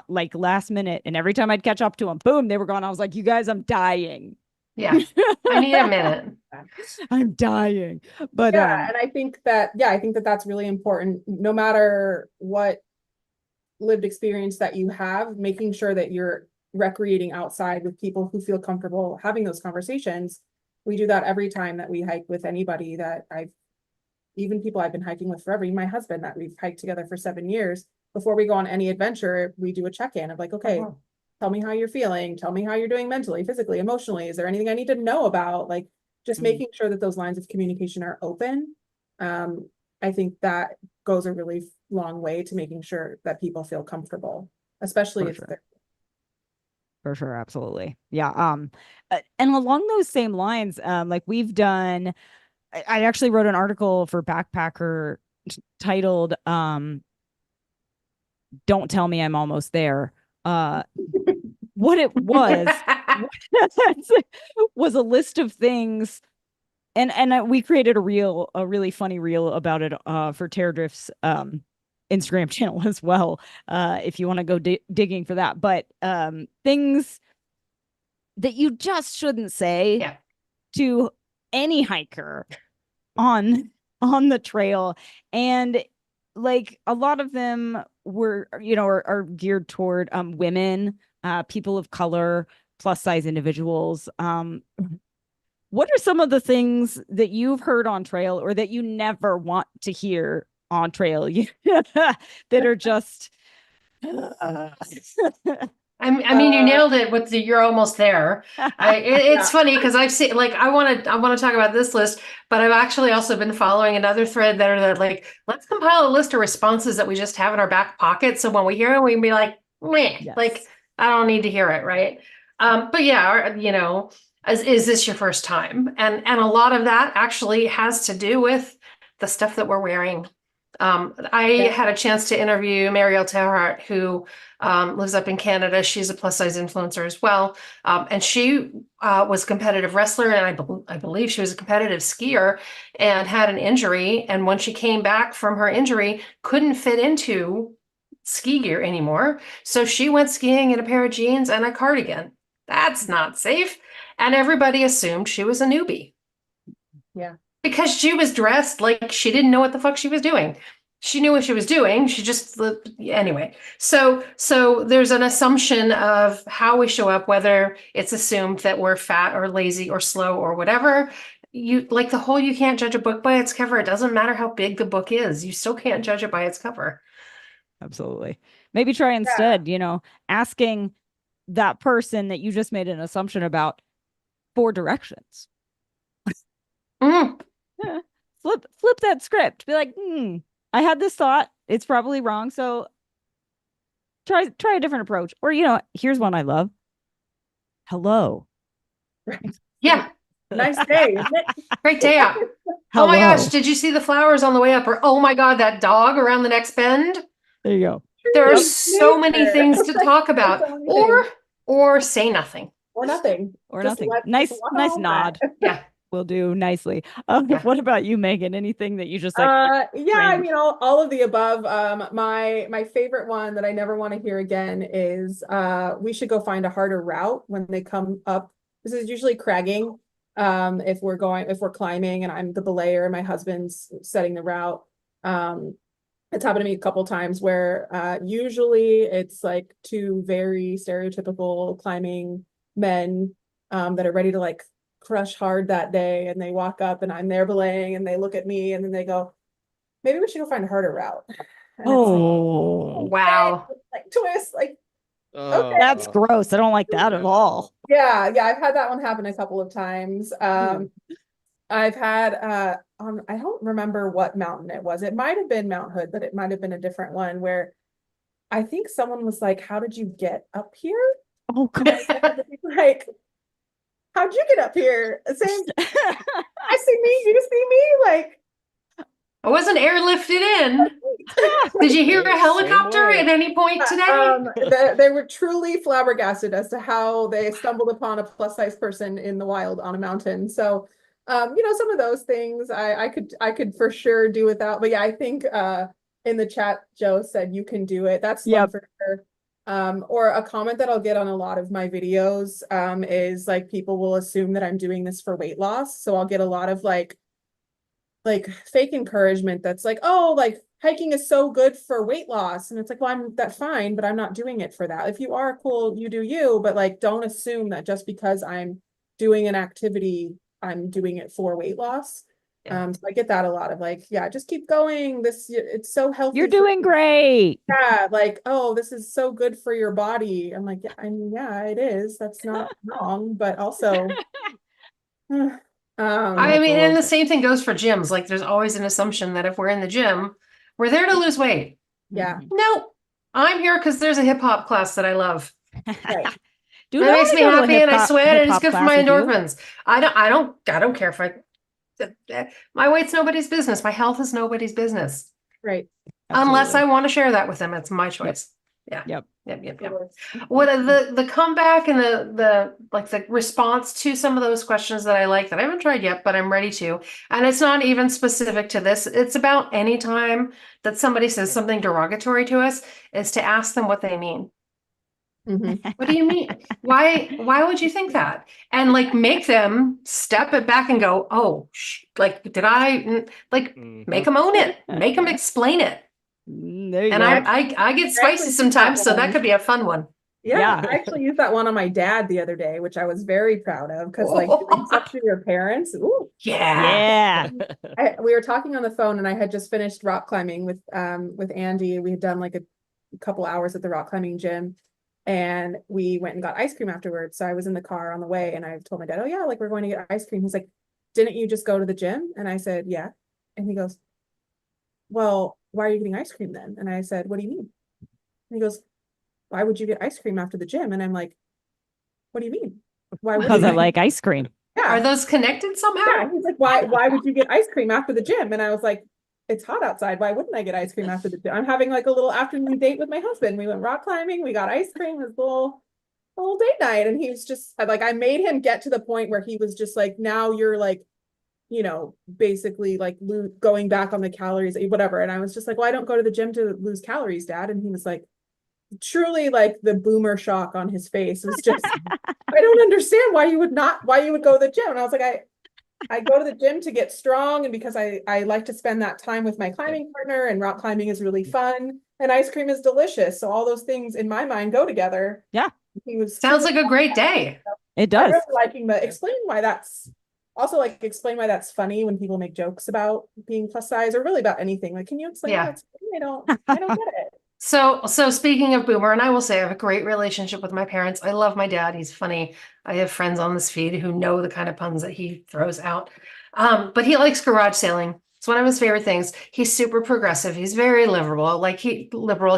like last minute, and every time I'd catch up to them, boom, they were gone. I was like, you guys, I'm dying. Yeah. I need a minute. I'm dying. But yeah, and I think that that's really important, no matter what lived experience that you have, making sure that you're recreating outside with people who feel comfortable having those conversations. We do that every time that we hike with anybody that even people I've been hiking with forever, even my husband that we've hiked together for 7 years. Before we go on any adventure, we do a check-in of like, okay, tell me how you're feeling. Tell me how you're doing mentally, physically, emotionally. Is there anything I need to know about? Like, just making sure that those lines of communication are open. I think that goes a really long way to making sure that people feel comfortable, especially if they're for sure, absolutely. Yeah. And along those same lines, like we've done, I actually wrote an article for Backpacker titled Don't Tell Me I'm Almost There. What it was was a list of things, and we created a really funny reel about it for Terradrift's Instagram channel as well, if you want to go digging for that. But things that you just shouldn't say to any hiker on the trail, and like a lot of them were, are geared toward women, people of color, plus size individuals. What are some of the things that you've heard on trail, or that you never want to hear on trail, that are just I mean, you nailed it with the "you're almost there." It's funny because I've seen, like, I want to talk about this list, but I've actually also been following another thread that like, let's compile a list of responses that we just have in our back pocket, so when we hear it, we can be like, meh, like, I don't need to hear it, right? But yeah, is this your first time? And a lot of that actually has to do with the stuff that we're wearing. I had a chance to interview Marielle Terhart, who lives up in Canada. She's a plus size influencer as well. And she was a competitive wrestler, and I believe she was a competitive skier, and had an injury. And when she came back from her injury, couldn't fit into ski gear anymore. So she went skiing in a pair of jeans and a cardigan. That's not safe. And everybody assumed she was a newbie. Yeah. Because she was dressed like she didn't know what the fuck she was doing. She knew what she was doing. She just, anyway. So there's an assumption of how we show up, whether it's assumed that we're fat or lazy or slow or whatever. You like the whole, you can't judge a book by its cover. It doesn't matter how big the book is. You still can't judge it by its cover. Absolutely. Maybe try instead, asking that person that you just made an assumption about 4 directions. Flip that script. Be like, I had this thought. It's probably wrong. So try a different approach. Or, here's one I love. Hello. Yeah. Nice day, isn't it? Great day out. Oh my gosh, did you see the flowers on the way up? Or, oh my God, that dog around the next bend? There you go. There are so many things to talk about. Or say nothing. Or nothing. Or Just nothing. let Nice people know nod. Yeah. Will do nicely. What about you, Megan? Anything that you just like? I mean, all of the above. My favorite one that I never want to hear again is we should go find a harder route when they come up. This is usually cragging. If we're climbing and I'm the belayer and my husband's setting the route. It's happened to me a couple times where usually it's like 2 very stereotypical climbing men that are ready to like crush hard that day, and they walk up and I'm there belaying, and they look at me and then they go, maybe we should go find a harder route. And Wow. like twist, like, Okay. That's gross. I don't like that at all. yeah, I've had that one happen a couple of times. I've had I don't remember what mountain it was. It might have been Mount Hood, but it might have been a different one, where I think someone was like, how did you get up here? Oh, God. Like, how'd you get up here? Saying, I see me, you see me, like. I wasn't airlifted in. Did you hear a Same helicopter way. at any point today? They were truly flabbergasted as to how they stumbled upon a plus size person in the wild on a mountain. So, some of those things I could for sure do without. But yeah, I think in the chat, Joe said you can do it. That's fun for sure. Or a comment that I'll get on a lot of my videos is like people will assume that I'm doing this for weight loss. So I'll get a lot of like fake encouragement that's like, oh, like hiking is so good for weight loss. And it's like, well, that's fine, but I'm not doing it for that. If you are cool, you do you, but like, don't assume that just because I'm doing an activity, I'm doing it for weight loss. Yeah. So I get that a lot of like, yeah, just keep going. It's so healthy. You're doing great. Yeah, like, oh, this is so good for your body. I'm like, yeah, I mean, yeah, it is. That's not wrong, but also I mean, and the same thing goes for gyms. Like there's always an assumption that if we're in the gym, we're there to lose weight. yeah. Mhm. No, I'm here because there's a hip hop class that I love. Right. Dude, That makes me happy and I sweat and it's good for my endorphins. I don't care if my weight's nobody's business. My health is nobody's business. Right. Unless I want to share that with them. It's my choice. Yep. Yep. What the comeback and the response to some of those questions that I like that I haven't tried yet, but I'm ready to. And it's not even specific to this. It's about any time that somebody says something derogatory to us is to ask them what they mean. Mhm. What do you mean? Why would you think that? And like make them step it back and go, oh, like did I like make them own it, make them explain it. There you And go. I get spicy sometimes, so that could be a fun one. Yeah, Yeah. I actually used that one on my dad the other day, which I was very proud of because like doing stuff to your parents. Ooh. Yeah. We were talking on the phone and I had just finished rock climbing with Andy. We had done like a couple hours at the rock climbing gym and we went and got ice cream afterwards. So I was in the car on the way and I told my dad, oh yeah, like we're going to get ice cream. He's like, didn't you just go to the gym? And I said, yeah. And he goes, well, why are you getting ice cream then? And I said, what do you mean? And he goes, why would you get ice cream after the gym? And I'm like, what do you mean? Why would Because you? I like ice cream. Yeah. Are those connected somehow? Yeah. He's like, why would you get ice cream after the gym? And I was like, it's hot outside. Why wouldn't I get ice cream after the gym? I'm having like a little afternoon date with my husband. We went rock climbing. We got ice cream. It was a little date night. And he was just like, I made him get to the point where he was just like, now you're like, basically like going back on the calories, whatever. And I was just like, well, I don't go to the gym to lose calories, Dad. And he was like, truly like the boomer shock on his face was just, I don't understand why you would go to the gym. And I was like, I go to the gym to get strong and because I like to spend that time with my climbing partner and rock climbing is really fun and ice cream is delicious. So all those things in my mind go together. Yeah. He was Sounds like a great day. It I does. really liking explain why that's funny when people make jokes about being plus size or really about anything. Like, can you explain Yeah. why it's funny? I don't get it. So speaking of boomer, and I will say I have a great relationship with my parents. I love my dad. He's funny. I have friends on this feed who know the kind of puns that he throws out. But he likes garage sailing. It's one of his favorite things. He's super progressive. He's very liberal.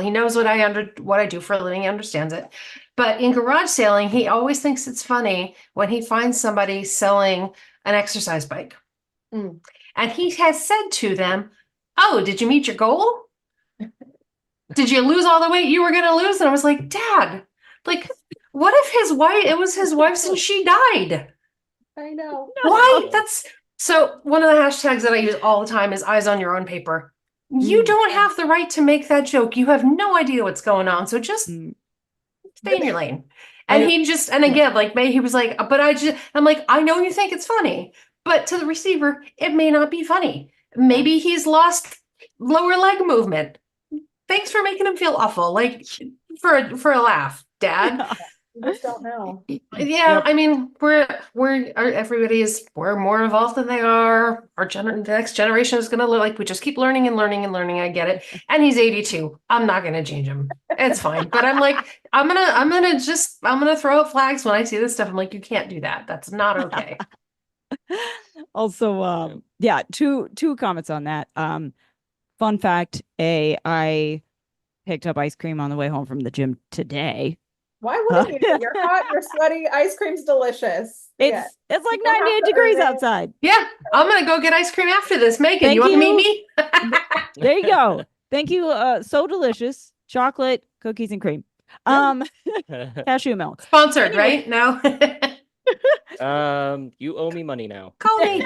He knows what I do for a living. He understands it. But in garage sailing, he always thinks it's funny when he finds somebody selling an exercise bike. Mm. And he has said to them, oh, did you meet your goal? Did you lose all the weight you were going to lose? And I was like, Dad, like, what if it was his wife's and she died? I know. Why? So one of the hashtags that I use all the time is eyes on your own paper. You don't have the right to make that joke. You have no idea what's going on. So just stay in your lane. And again, like he was like, I'm like, I know you think it's funny, but to the receiver, it may not be funny. Maybe he's lost lower leg movement. Thanks for making him feel awful. Like for a laugh, Dad. You just don't know. Yeah, Yep. I mean, we're more involved than they are. The next generation is gonna look like we just keep learning and learning and learning. I get it. And he's 82. I'm not gonna change him. It's fine. But I'm like, I'm gonna throw up flags when I see this stuff. I'm like, you can't do that. That's not okay. Also, yeah, two comments on that. Fun fact, I picked up ice cream on the way home from the gym today. Why wouldn't you? You're hot, you're sweaty, ice cream's delicious. Yeah. It's like You don't have 98 to degrees earn it. outside. Yeah, I'm gonna go get ice cream after this. Megan, Thank you want to meet you. me? There you go. Thank you. So delicious. Chocolate, cookies, and cream. Cashew milk. Sponsored, Anyway. right? No. You owe me money now. Call me.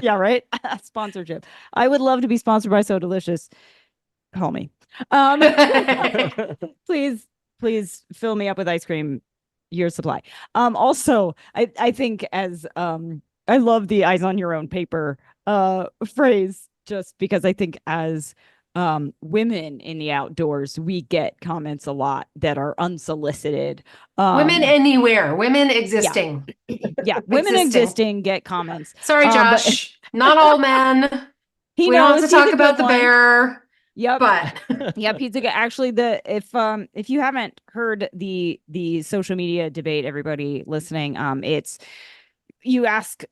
Yeah, right. Sponsorship. I would love to be sponsored by So Delicious. Call me. Please fill me up with ice cream, year supply. Also, I think as I love the eyes on your own paper phrase, just because I think as women in the outdoors, we get comments a lot that are unsolicited. Women anywhere, women existing. Yeah, women Existing. existing get comments. Sorry, but- Josh. Not all men. He We don't have knows to he's talk a about good the one. bear, Yep. but Yep, he's a good. Actually, if you haven't heard the social media debate, everybody listening, it's you ask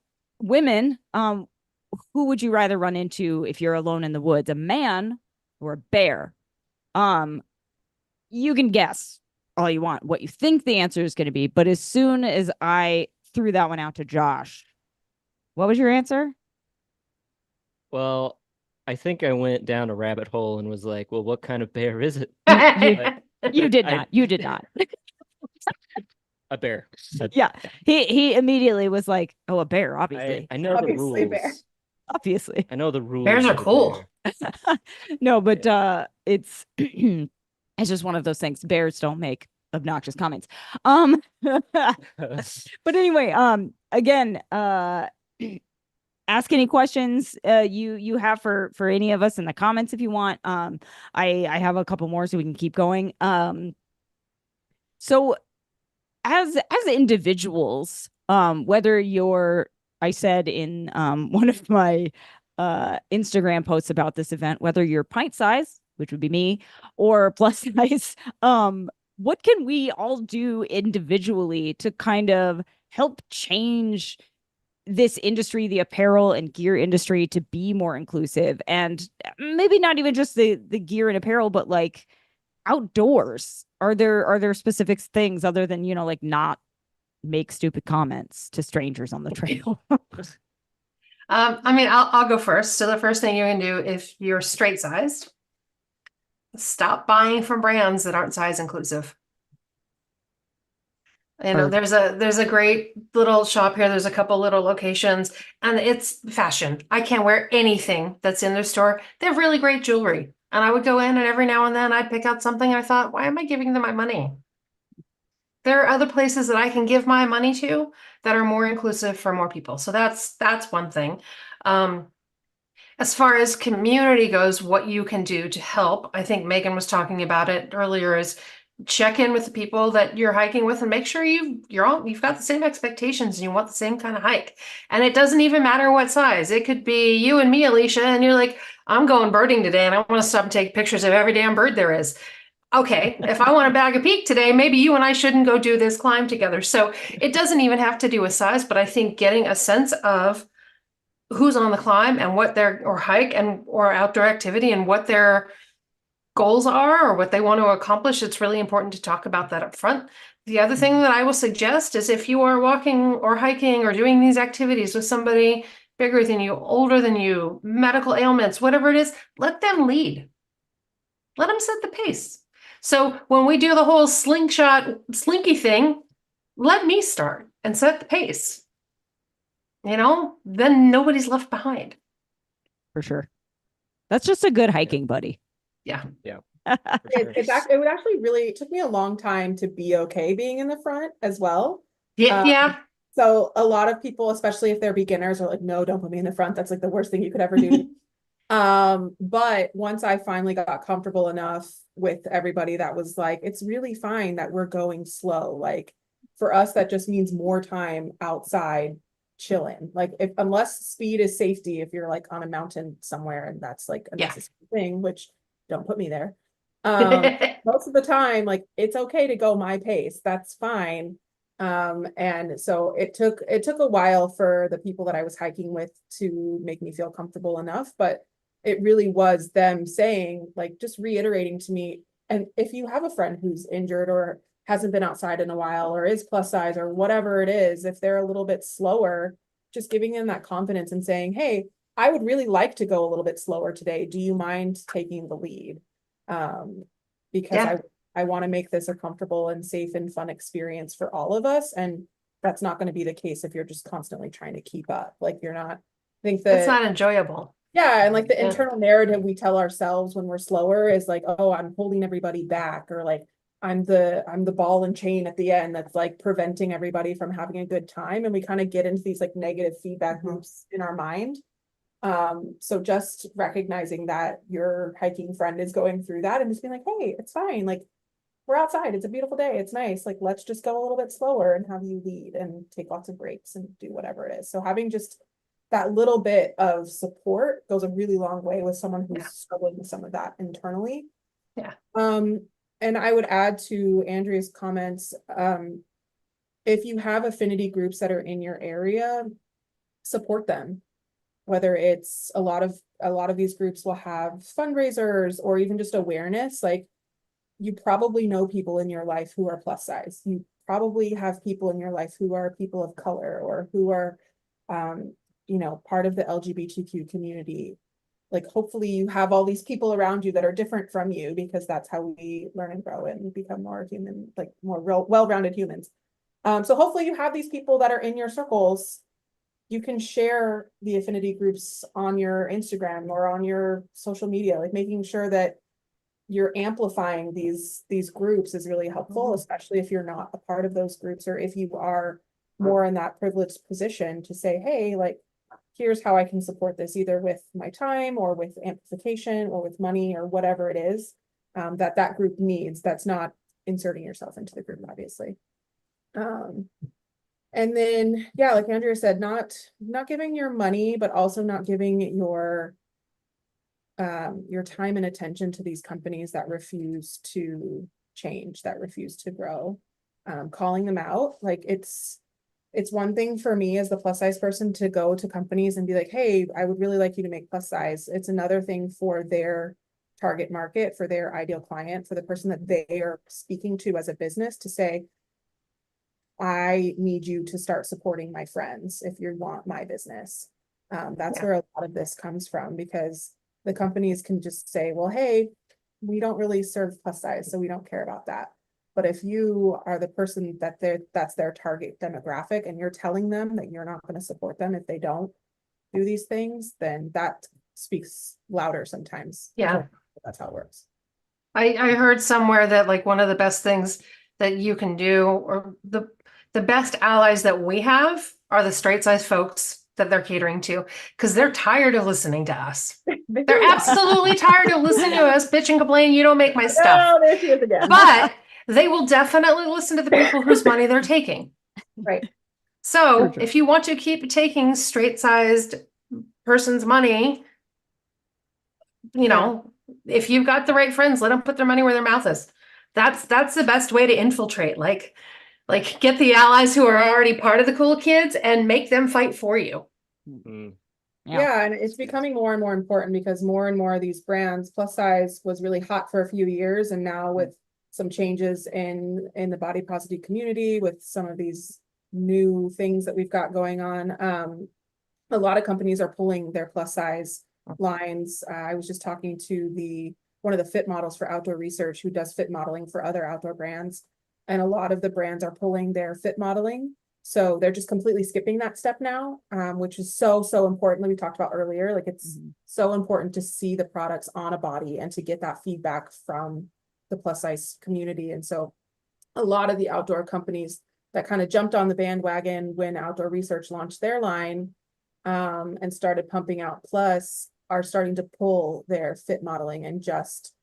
women, who would you rather run into if you're alone in the woods, a man or a bear? You can guess all you want what you think the answer is going to be, but as soon as I threw that one out to Josh, what was your answer? Well, I think I went down a rabbit hole and was like, well, what kind of bear is it? You did I- not. You did not. A bear. Yeah, he immediately was like, "Oh, a bear, obviously, I know the Obviously, rules. bear. obviously." I know the rules. Bears are of a cool. bear. No, but it's it's just one of those things. Bears don't make obnoxious comments. But anyway, again, ask any questions you have for any of us in the comments if you want. I have a couple more so we can keep going. So as individuals, whether you're, I said in one of my Instagram posts about this event, whether you're pint size, which would be me, or plus size, what can we all do individually to kind of help change this industry, the apparel and gear industry, to be more inclusive? And maybe not even just the gear and apparel, but like outdoors. Are there specific things other than, like not make stupid comments to strangers on the trail? I mean, I'll go first. So the first thing you can do if you're straight sized, stop buying from brands that aren't size inclusive. You know, Heard. there's a great little shop here. There's a couple little locations, and it's fashion. I can't wear anything that's in their store. They have really great jewelry. And I would go in and every now and then I'd pick out something. I thought, why am I giving them my money? There are other places that I can give my money to that are more inclusive for more people. So that's one thing. As far as community goes, what you can do to help, I think Megan was talking about it earlier, is check in with the people that you're hiking with and make sure you've got the same expectations and you want the same kind of hike. And it doesn't even matter what size. It could be you and me, Alisha, and you're like, I'm going birding today and I want to stop and take pictures of every damn bird there is. Okay, if I want to bag a peak today, maybe you and I shouldn't go do this climb together. So it doesn't even have to do with size, but I think getting a sense of who's on the climb and what their or hike and or outdoor activity and what their goals are or what they want to accomplish, it's really important to talk about that up front. The other thing that I will suggest is if you are walking or hiking or doing these activities with somebody bigger than you, older than you, medical ailments, whatever it is, let them lead. Let them set the pace. So when we do the whole slinky thing, let me start and set the pace. Then nobody's left behind. For sure. That's just a good hiking buddy. Yeah. It would actually it took me a long time to be okay being in the front as well. Yeah. So a lot of people, especially if they're beginners, are like, no, don't put me in the front. That's like the worst thing you could ever do. But once I finally got comfortable enough with everybody, that was like, it's really fine that we're going slow. Like for us, that just means more time outside chilling. Like unless speed is safety, if you're like on a mountain somewhere and that's like a necessary thing, which don't put me there. Most of the time, like it's okay to go my pace. That's fine. And so it took a while for the people that I was hiking with to make me feel comfortable enough, but it really was them saying, like, just reiterating to me. And if you have a friend who's injured or hasn't been outside in a while or is plus size or whatever it is, if they're a little bit slower, just giving them that confidence and saying, hey, I would really like to go a little bit slower today. Do you mind taking the lead? Because I want to make this a comfortable and safe and fun experience for all of us. And that's not going to be the case if you're just constantly trying to keep up. Like you're not, I think that it's not enjoyable. Yeah, and like the internal narrative we tell ourselves when we're slower is like, oh, I'm holding everybody back, or like I'm the ball and chain at the end that's like preventing everybody from having a good time. And we kind of get into these like negative feedback loops in our mind. So just recognizing that your hiking friend is going through that and just being like, hey, it's fine. Like we're outside. It's a beautiful day. It's nice. Like, let's just go a little bit slower and have you lead and take lots of breaks and do whatever it is. So having just that little bit of support goes a really long way with someone who's struggling with some of that internally. Yeah. And I would add to Andrea's comments, if you have affinity groups that are in your area, support them. Whether it's a lot of these groups will have fundraisers or even just awareness. Like you probably know people in your life who are plus size. You probably have people in your life who are people of color or who are, part of the LGBTQ community. Like hopefully you have all these people around you that are different from you, because that's how we learn and grow and become more human, like more well-rounded humans. So hopefully you have these people that are in your circles. You can share the affinity groups on your Instagram or on your social media, like making sure that you're amplifying these groups is really helpful, especially if you're not a part of those groups, or if you are more in that privileged position to say, hey, like, here's how I can support this, either with my time or with amplification or with money or whatever it is that group needs. That's not inserting yourself into the group, obviously. And then, yeah, like Andrea said, not giving your money, but also not giving your time and attention to these companies that refuse to change, that refuse to grow. Calling them out, like it's one thing for me as the plus size person to go to companies and be like, hey, I would really like you to make plus size. It's another thing for their target market, for their ideal client, for the person that they are speaking to as a business, to say, I need you to start supporting my friends if you want my business. That's where a lot of this comes from, because the companies can just say, well, hey, we don't really serve plus size, so we don't care about that. But if you are the person that's their target demographic and you're telling them that you're not going to support them if they don't do these things, then that speaks louder sometimes. Yeah. That's how it works. I heard somewhere that like one of the best things that you can do, or the best allies that we have, are the straight size folks that they're catering to, because they're tired of listening to us. They're absolutely tired of listening to us bitch and complain, you don't make my stuff. Oh, there she is again. But they will definitely listen to the people whose money they're taking. Right. So if you want to keep taking straight sized person's money, if you've got the right friends, let them put their money where their mouth is. That's the best way to infiltrate. Like get the allies who are already part of the cool kids and make them fight for you. Mm-hmm. Yeah, and it's becoming more and more important, because more and more of these brands, plus size was really hot for a few years, and now with some changes in the body positive community, with some of these new things that we've got going on, a lot of companies are pulling their plus size lines. I was just talking to one of the fit models for Outdoor Research, who does fit modeling for other outdoor brands, and a lot of the brands are pulling their fit modeling. So they're just completely skipping that step now, which is so important, that we talked about earlier. Like it's so important to see the products on a body and to get that feedback from the plus size community. And so a lot of the outdoor companies that kind of jumped on the bandwagon when Outdoor Research launched their line and started pumping out plus, are starting to pull their fit modeling and just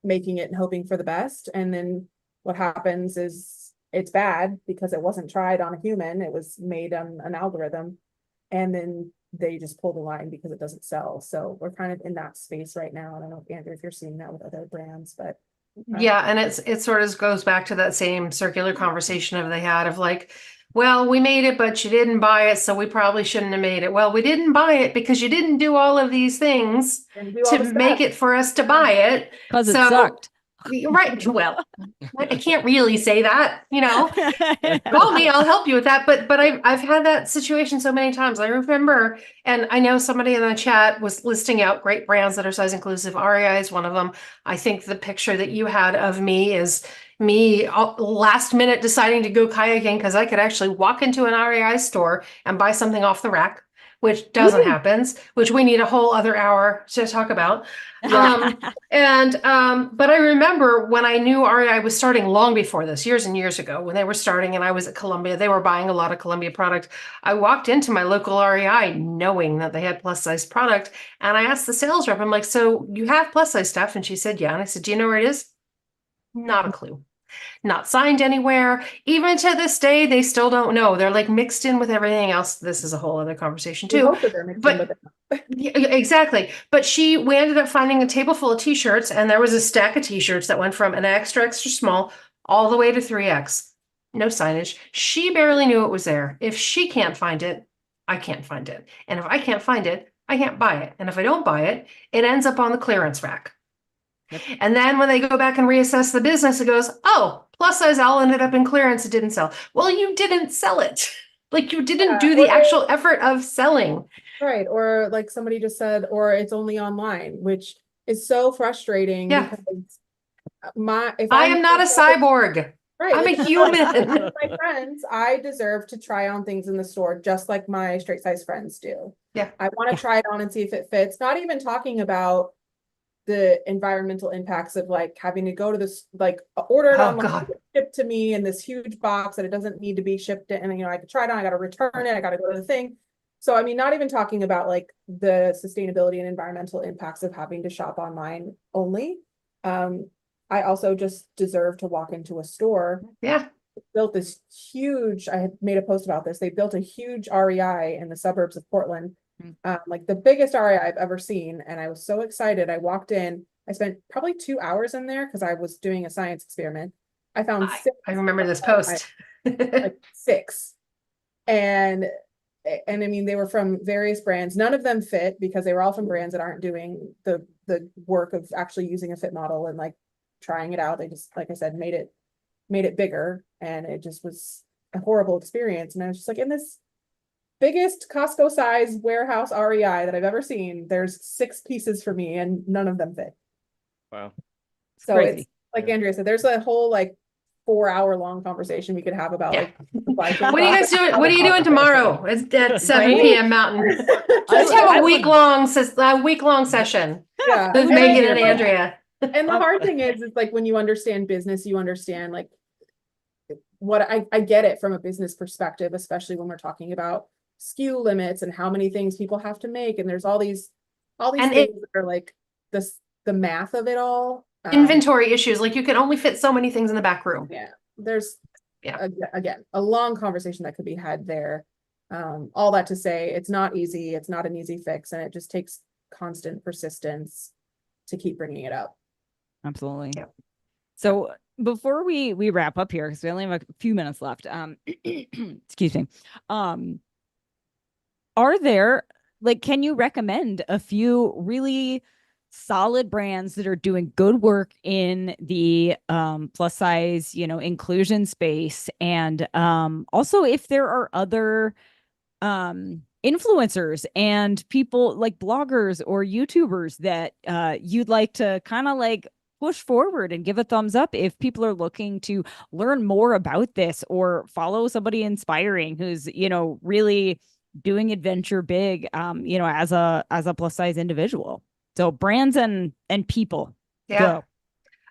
making it and hoping for the best. And then what happens is it's bad because it wasn't tried on a human. It was made on an algorithm, and then they just pull the line because it doesn't sell. So we're kind of in that space right now. I don't know, Andrew, if you're seeing that with other brands, but yeah, and it sort of goes back to that same circular conversation they had of like, well, we made it, but you didn't buy it, so we probably shouldn't have made it. Well, we didn't buy it because you didn't do all of these things to make it for us to buy it. Because it sucked. Right. Well, I can't really say that, call me, I'll help you with that. But I've had that situation so many times. I remember, and I know somebody in the chat was listing out great brands that are size inclusive. REI is one of them. I think the picture that you had of me is me last minute deciding to go kayaking because I could actually walk into an REI store and buy something off the rack, which doesn't happen, which we need a whole other hour to talk about. But I remember when I knew REI was starting long before this, years and years ago, when they were starting and I was at Columbia, they were buying a lot of Columbia product. I walked into my local REI knowing that they had plus size product. And I asked the sales rep, I'm like, so you have plus size stuff? And she said, yeah. And I said, do you know where it is? Not a clue. Not signed anywhere. Even to this day, they still don't know. They're like mixed in with everything else. This is a whole other conversation too. But yeah, exactly. But we ended up finding a table full of t-shirts, and there was a stack of t-shirts that went from an extra small all the way to 3X. No signage. She barely knew it was there. If she can't find it, I can't find it. And if I can't find it, I can't buy it. And if I don't buy it, it ends up on the clearance rack. Yep. And then when they go back and reassess the business, it goes, oh, plus size all ended up in clearance. It didn't sell. Well, you didn't sell it. Like you didn't do the actual effort of selling. Right. Or like somebody just said, or it's only online, which is so frustrating. Yeah. Because I am not a cyborg. Right. I'm a human. My friends, I deserve to try on things in the store just like my straight size friends do. Yeah. I want to try it on and see if it fits. Not even talking about the environmental impacts of like having to go to this, like order it online, shipped to me in this huge box that it doesn't need to be shipped in. And, I could try it on, I got to return it. I got to go to the thing. So, I mean, not even talking about like the sustainability and environmental impacts of having to shop online only. I also just deserve to walk into a store. Yeah. Built this huge, I had made a post about this. They built a huge REI in the suburbs of Portland. Like the biggest REI I've ever seen. And I was so excited. I walked in, I spent probably 2 hours in there because I was doing a science experiment. I found six. I remember this post. Like 6. And I mean, they were from various brands. None of them fit because they were all from brands that aren't doing the work of actually using a fit model and like trying it out. They just, like I said, made it bigger, and it just was a horrible experience. And I was just like, in this biggest Costco size warehouse REI that I've ever seen, there's 6 pieces for me and none of them fit. Wow. So crazy. It's like Andrea said, there's a whole like 4-hour long conversation we could have about like supply chain. What are you guys doing? What are you doing tomorrow? It's at 7 p.m. Mountain. Just have a week-long session with Megan and Andrea. And the hard thing is like when you understand business, you understand like what I get it from a business perspective, especially when we're talking about SKU limits and how many things people have to make. And there's all these things that are like the math of it all. Inventory issues. Like you can only fit so many things in the back room. Yeah. There's again, a long conversation that could be had there. All that to say, it's not easy. It's not an easy fix. And it just takes constant persistence to keep bringing it up. Absolutely. Yeah. So before we wrap up here, because we only have a few minutes left, excuse me, are there, like, can you recommend a few really solid brands that are doing good work in the plus size, inclusion space? And also if there are other influencers and people like bloggers or YouTubers that you'd like to kind of like push forward and give a thumbs up if people are looking to learn more about this or follow somebody inspiring who's, really doing adventure big, as a plus size individual. So brands and people. Yeah.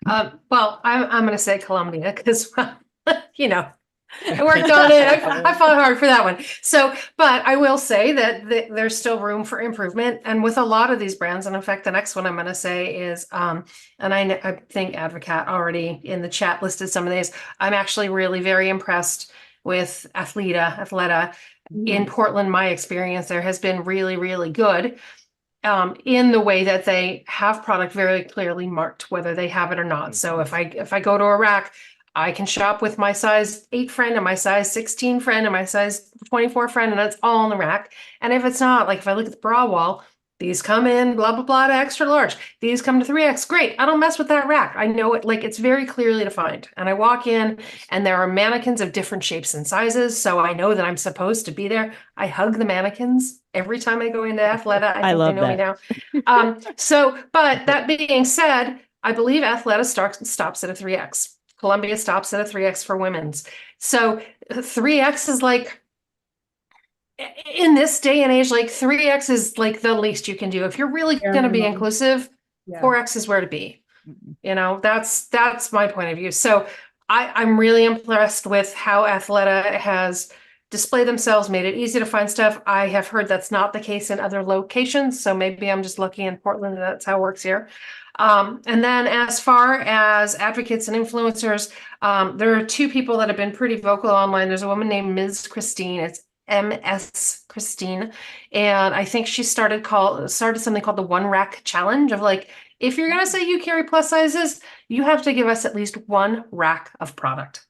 Well, I'm going to say Columbia because, I worked on it. I fought hard for that one. So, but I will say that there's still room for improvement. And with a lot of these brands, and in fact, the next one I'm going to say is, and I think Advocate already in the chat listed some of these. I'm actually really very impressed with Athleta in Portland. My experience there has been really, really good. In the way that they have product very clearly marked, whether they have it or not. So if I go to a rack, I can shop with my size 8 friend and my size 16 friend and my size 24 friend, and that's all on the rack. And if it's not, like if I look at the bra wall, These come in blah, blah, blah to extra large. These come to 3X. Great. I don't mess with that rack. I know it, like it's very clearly defined. And I walk in and there are mannequins of different shapes and sizes. So I know that I'm supposed to be there. I hug the mannequins every time I go into Athleta. I think love they know me now. But that being said, I believe Athleta stops at a 3X. Columbia stops at a 3X for women's. So 3X is like, in this day and age, like 3X is like the least you can do. If you're really going to be inclusive, 4X is where to be. You know, that's my point of view. So I'm really impressed with how Athleta has displayed themselves, made it easy to find stuff. I have heard that's not the case in other locations. So maybe I'm just lucky in Portland. That's how it works here. And then as far as advocates and influencers, there are two people that have been pretty vocal online. There's a woman named Ms. Christine. It's MS Christine. And I think she started something called the One Rack Challenge of like, if you're going to say you carry plus sizes, you have to give us at least one rack of product,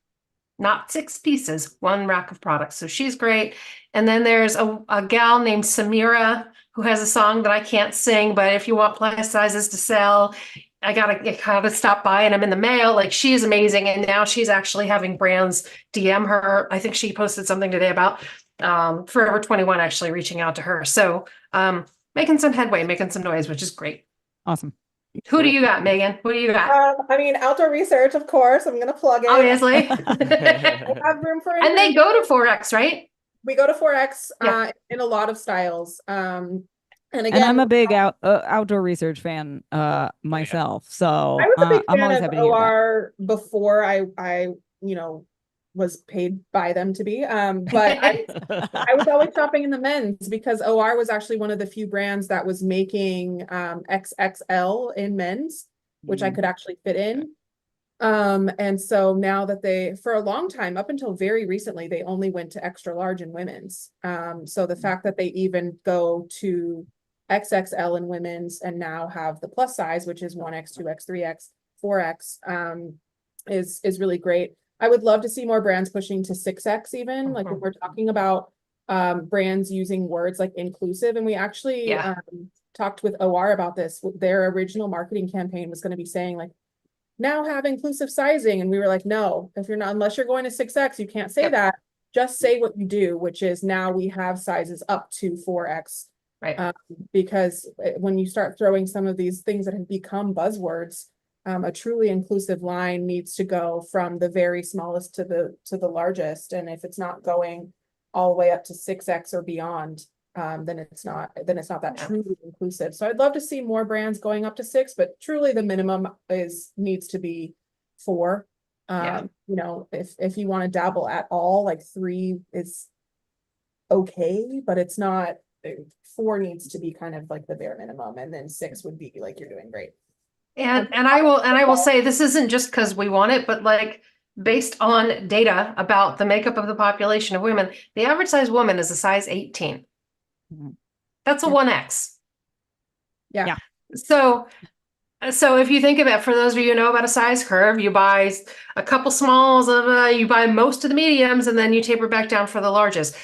not 6 pieces, one rack of product. So she's great. And then there's a gal named Samira who has a song that I can't sing, but if you want plus sizes to sell, I gotta stop by and I'm in the mail. Like she's amazing. And now she's actually having brands DM her. I think she posted something today about Forever 21 actually reaching out to her. So making some headway, making some noise, which is great. Awesome. Who do you got, Megan? What do you got? I mean, Outdoor Research, of course. I'm gonna plug it. Obviously. I have room for And they go to 4X, right? We go to 4X Yeah. in a lot of styles. And again, And I'm a big Outdoor Research fan myself. So I was a big I'm fan always of happy to hear that. OR before I was paid by them to be. But I was always shopping in the men's because OR was actually one of the few brands that was making XXL in men's, which I could actually fit in. And so now that for a long time, up until very recently, they only went to extra large in women's. So the fact that they even go to XXL in women's and now have the plus size, which is 1X, 2X, 3X, 4X, is really great. I would love to see more brands pushing to 6X even, like when we're talking about brands using words like inclusive. And we actually talked with OR about this. Their original marketing campaign was going to be saying like, now have inclusive sizing. And we were like, no, unless you're going to 6X, you can't say that. Just say what you do, which is now we have sizes up to 4X. Right. Because when you start throwing some of these things that have become buzzwords, a truly inclusive line needs to go from the very smallest to the largest. And if it's not going all the way up to 6X or beyond, then it's not that truly inclusive. So I'd love to see more brands going up to 6, but truly the minimum needs to be 4. If you want to dabble at all, like 3 is okay, but it's not. 4 needs to be kind of like the bare minimum, and then 6 would be like you're doing great. And I will say this isn't just because we want it, but like based on data about the makeup of the population of women, the average size woman is a size 18. That's a 1X. Yeah. So if you think of it, for those of you who know about a size curve, you buy a couple smalls, you buy most of the mediums, and then you taper back down for the largest.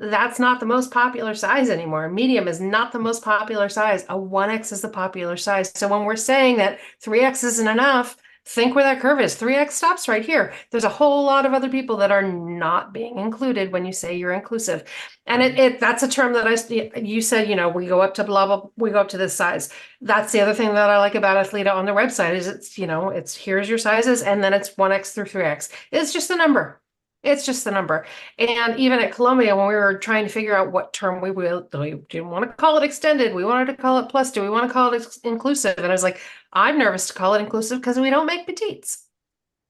That's not the most popular size anymore. Medium is not the most popular size. A 1X is the popular size. So when we're saying that 3X isn't enough, think where that curve is. 3X stops right here. There's a whole lot of other people that are not being included when you say you're inclusive. And that's a term that you said, we go up to blah, blah, we go up to this size. That's the other thing that I like about Athleta on their website is it's here's your sizes and then it's 1X through 3X. It's just a number. It's just the number. And even at Columbia, when we were trying to figure out what term we didn't want to call it extended. We wanted to call it plus. Do we want to call it inclusive? And I was like, I'm nervous to call it inclusive because we don't make petites.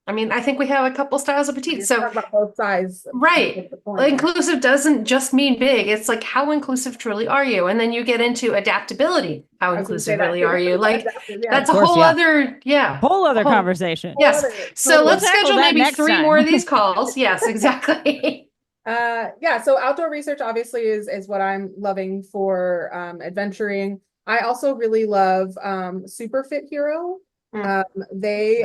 I mean, I think we have a couple styles of petites. So about both sides. Right. Inclusive doesn't just mean big. It's like, how inclusive truly are you? And then you get into adaptability. How inclusive really are you? Like that's a whole other, whole other conversation. Yes. So let's schedule maybe 3 more of these time. calls. Yes, exactly. So Outdoor Research obviously is what I'm loving for adventuring. I also really love Super Fit Hero. They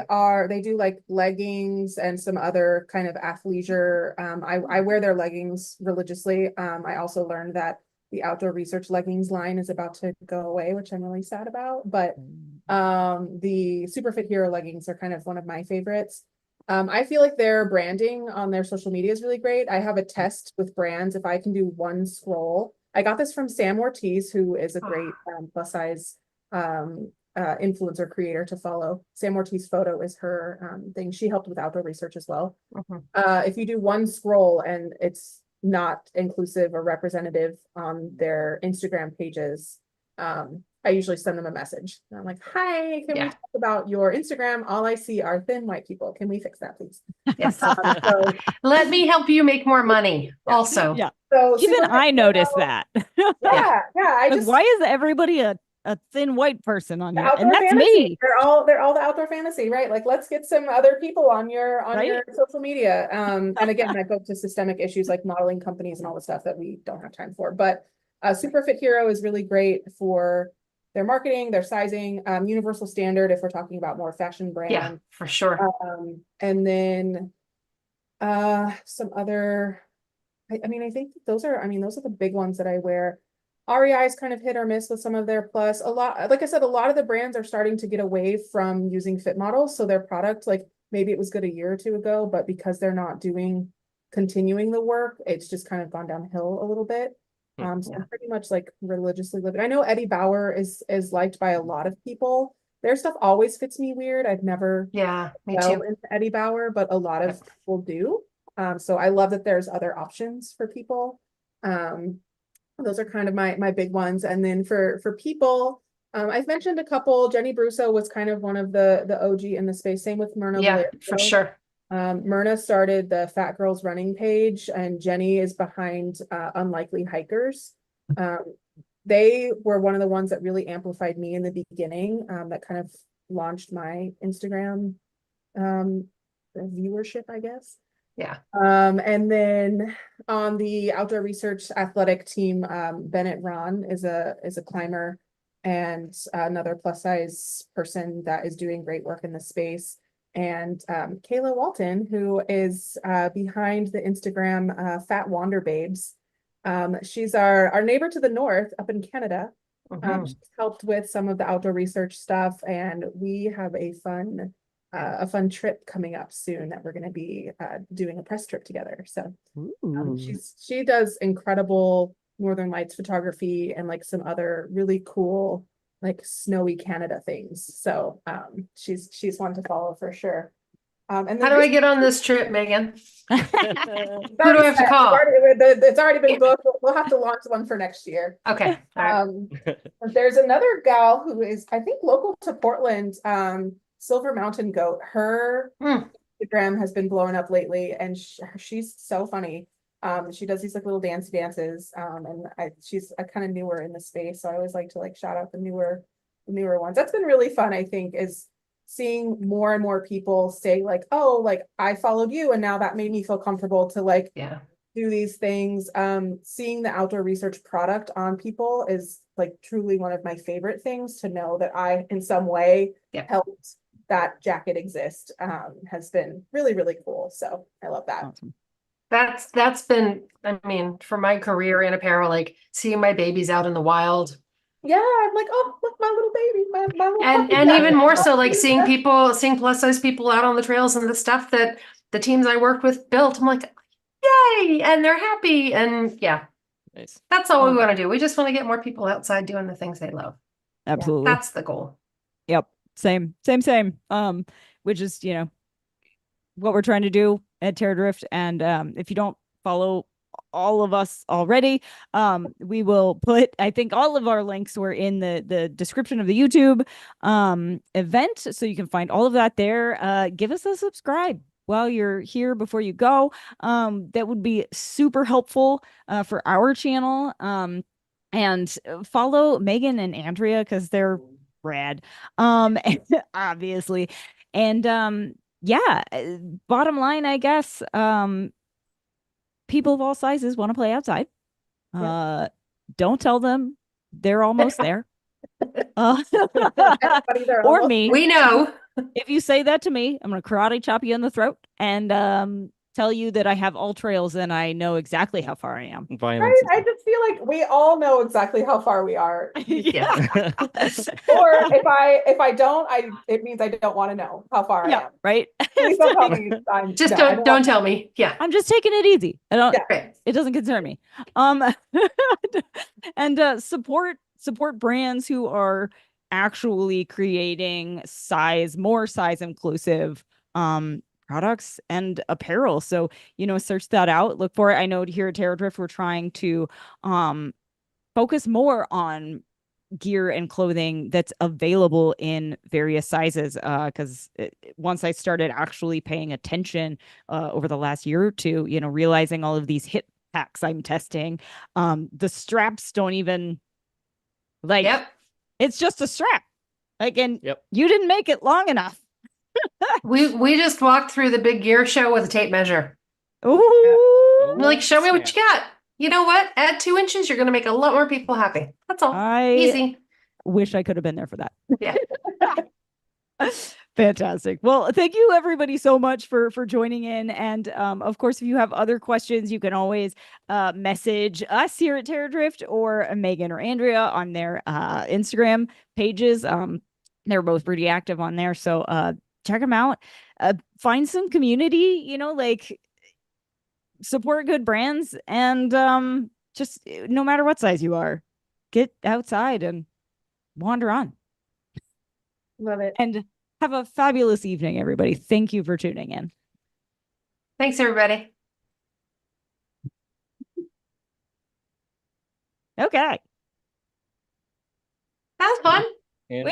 do like leggings and some other kind of athleisure. I wear their leggings religiously. I also learned that the outdoor research leggings line is about to go away, which I'm really sad about. But the Superfit Hero leggings are kind of one of my favorites. I feel like their branding on their social media is really great. I have a test with brands. If I can do one scroll, I got this from Sam Ortiz, who is a great plus size influencer creator to follow. Sam Ortiz Photo is her thing. She helped with outdoor research as well. If you do one scroll and it's not inclusive or representative on their Instagram pages, I usually send them a message. And I'm like, hi, can we talk about your Instagram? All I see are thin white people. Can we fix that, please? Yes. So let me help you make more money also. Yeah. So Even I noticed that. Yeah. Why is everybody a thin white person on here? And outdoor that's fantasy. me. They're all the outdoor fantasy, right? Like, let's get some other people on your social media. And again, that goes to systemic issues like modeling companies and all the stuff that we don't have time for. But Superfit Hero is really great for their marketing, their sizing, universal standard if we're talking about more fashion brand. Yeah, for sure. And then some other, I mean, I think those are the big ones that I wear. REI is kind of hit or miss with some of their plus. A lot, like I said, a lot of the brands are starting to get away from using fit models. So their product, like maybe it was good a year or two ago, but because they're not continuing the work, it's just kind of gone downhill a little bit. So I'm pretty much like religiously living. I know Eddie Bauer is liked by a lot of people. Their stuff always fits me weird. I've never me too into Eddie Bauer, but a lot of people do. So I love that there's other options for people. Those are kind of my big ones. And then for people, I've mentioned a couple. Jenny Brusso was kind of one of the OG in the space. Same with Myrna. For sure. Myrna started the Fat Girls Running page, and Jenny is behind Unlikely Hikers. They were one of the ones that really amplified me in the beginning, that kind of launched my Instagram viewership, I guess. Yeah. And then on the outdoor research athletic team, Bennett Ron is a climber and another plus size person that is doing great work in the space. And Kayla Walton, who is behind the Instagram Fat Wander Babes. She's our neighbor to the north up in Canada. She's helped with some of the outdoor research stuff, and we have a fun trip coming up soon that we're going to be doing a press trip together. So she does incredible Northern Lights photography and like some other really cool like snowy Canada things. So she's one to follow for sure. And then how do I get on this trip, Megan? Who do I have to call? It's already been booked. We'll have to launch one for next year. Okay. There's another gal who is, I think, local to Portland, Silver Mountain Goat. Her Instagram has been blowing up lately, and she's so funny. She does these like little dances, and she's kind of newer in the space, so I always like to like shout out the newer ones. That's been really fun. I think is seeing more and more people say like, oh, like I followed you, and now that made me feel comfortable to like do these things. Seeing the outdoor research product on people is like truly one of my favorite things. To know that I in some way helped that jacket exist has been really, really cool. So I love that. Awesome. That's been, I mean, for my career in apparel, like seeing my babies out in the wild. Yeah, I'm like, oh, look, my little baby, my little and even more so, like seeing plus size people out on the trails and the stuff that the teams I worked with built. I'm like, yay, and they're happy, and nice. That's all we want to do. We just want to get more people outside doing the things they love. Absolutely, that's the goal. Yep, same. Which is what we're trying to do at Terradrift. And if you don't follow all of us already, we will put, I think all of our links were in the description of the YouTube event, so you can find all of that there. Give us a subscribe while you're here before you go. That would be super helpful for our channel. And follow Megan and Andrea because they're rad, obviously. And bottom line, I guess, people of all sizes want to play outside. Don't tell them they're almost there. Or me. We know. If you say that to me, I'm gonna karate chop you in the throat. And tell you that I have all trails, then I know exactly how far I am. Right? Violence. I just feel like we all know exactly how far we are. Yeah. Or if I don't, it means I don't want to know how far I Yeah, am. right. Please don't tell me. Just No, I don't tell me. Yeah. I'm just taking it easy. I don't. Yeah. Great. It doesn't concern me. And support brands who are actually creating more size inclusive products and apparel. So, search that out, look for it. I know here at Terradrift we're trying to focus more on gear and clothing that's available in various sizes, because once I started actually paying attention over the last year or two, realizing all of these hip packs I'm testing, the straps don't even Yep. it's just a strap, and Yep. you didn't make it long enough. We just walked through the big gear show with a tape measure. Ooh, We're like, show me what you got. You know what? Add 2 inches, you're going to make a lot more people happy. That's all. I Easy. wish I could have been there for that. Yeah. Fantastic. Well, thank you everybody so much for joining in. And of course, if you have other questions, you can always message us here at Terradrift or Megan or Andrea on their Instagram pages. They're both pretty active on there. So check them out. Find some community, support good brands, and just no matter what size you are, get outside and wander on. Love it. And have a fabulous evening, everybody. Thank you for tuning in. Thanks, everybody. Okay. That was fun. And We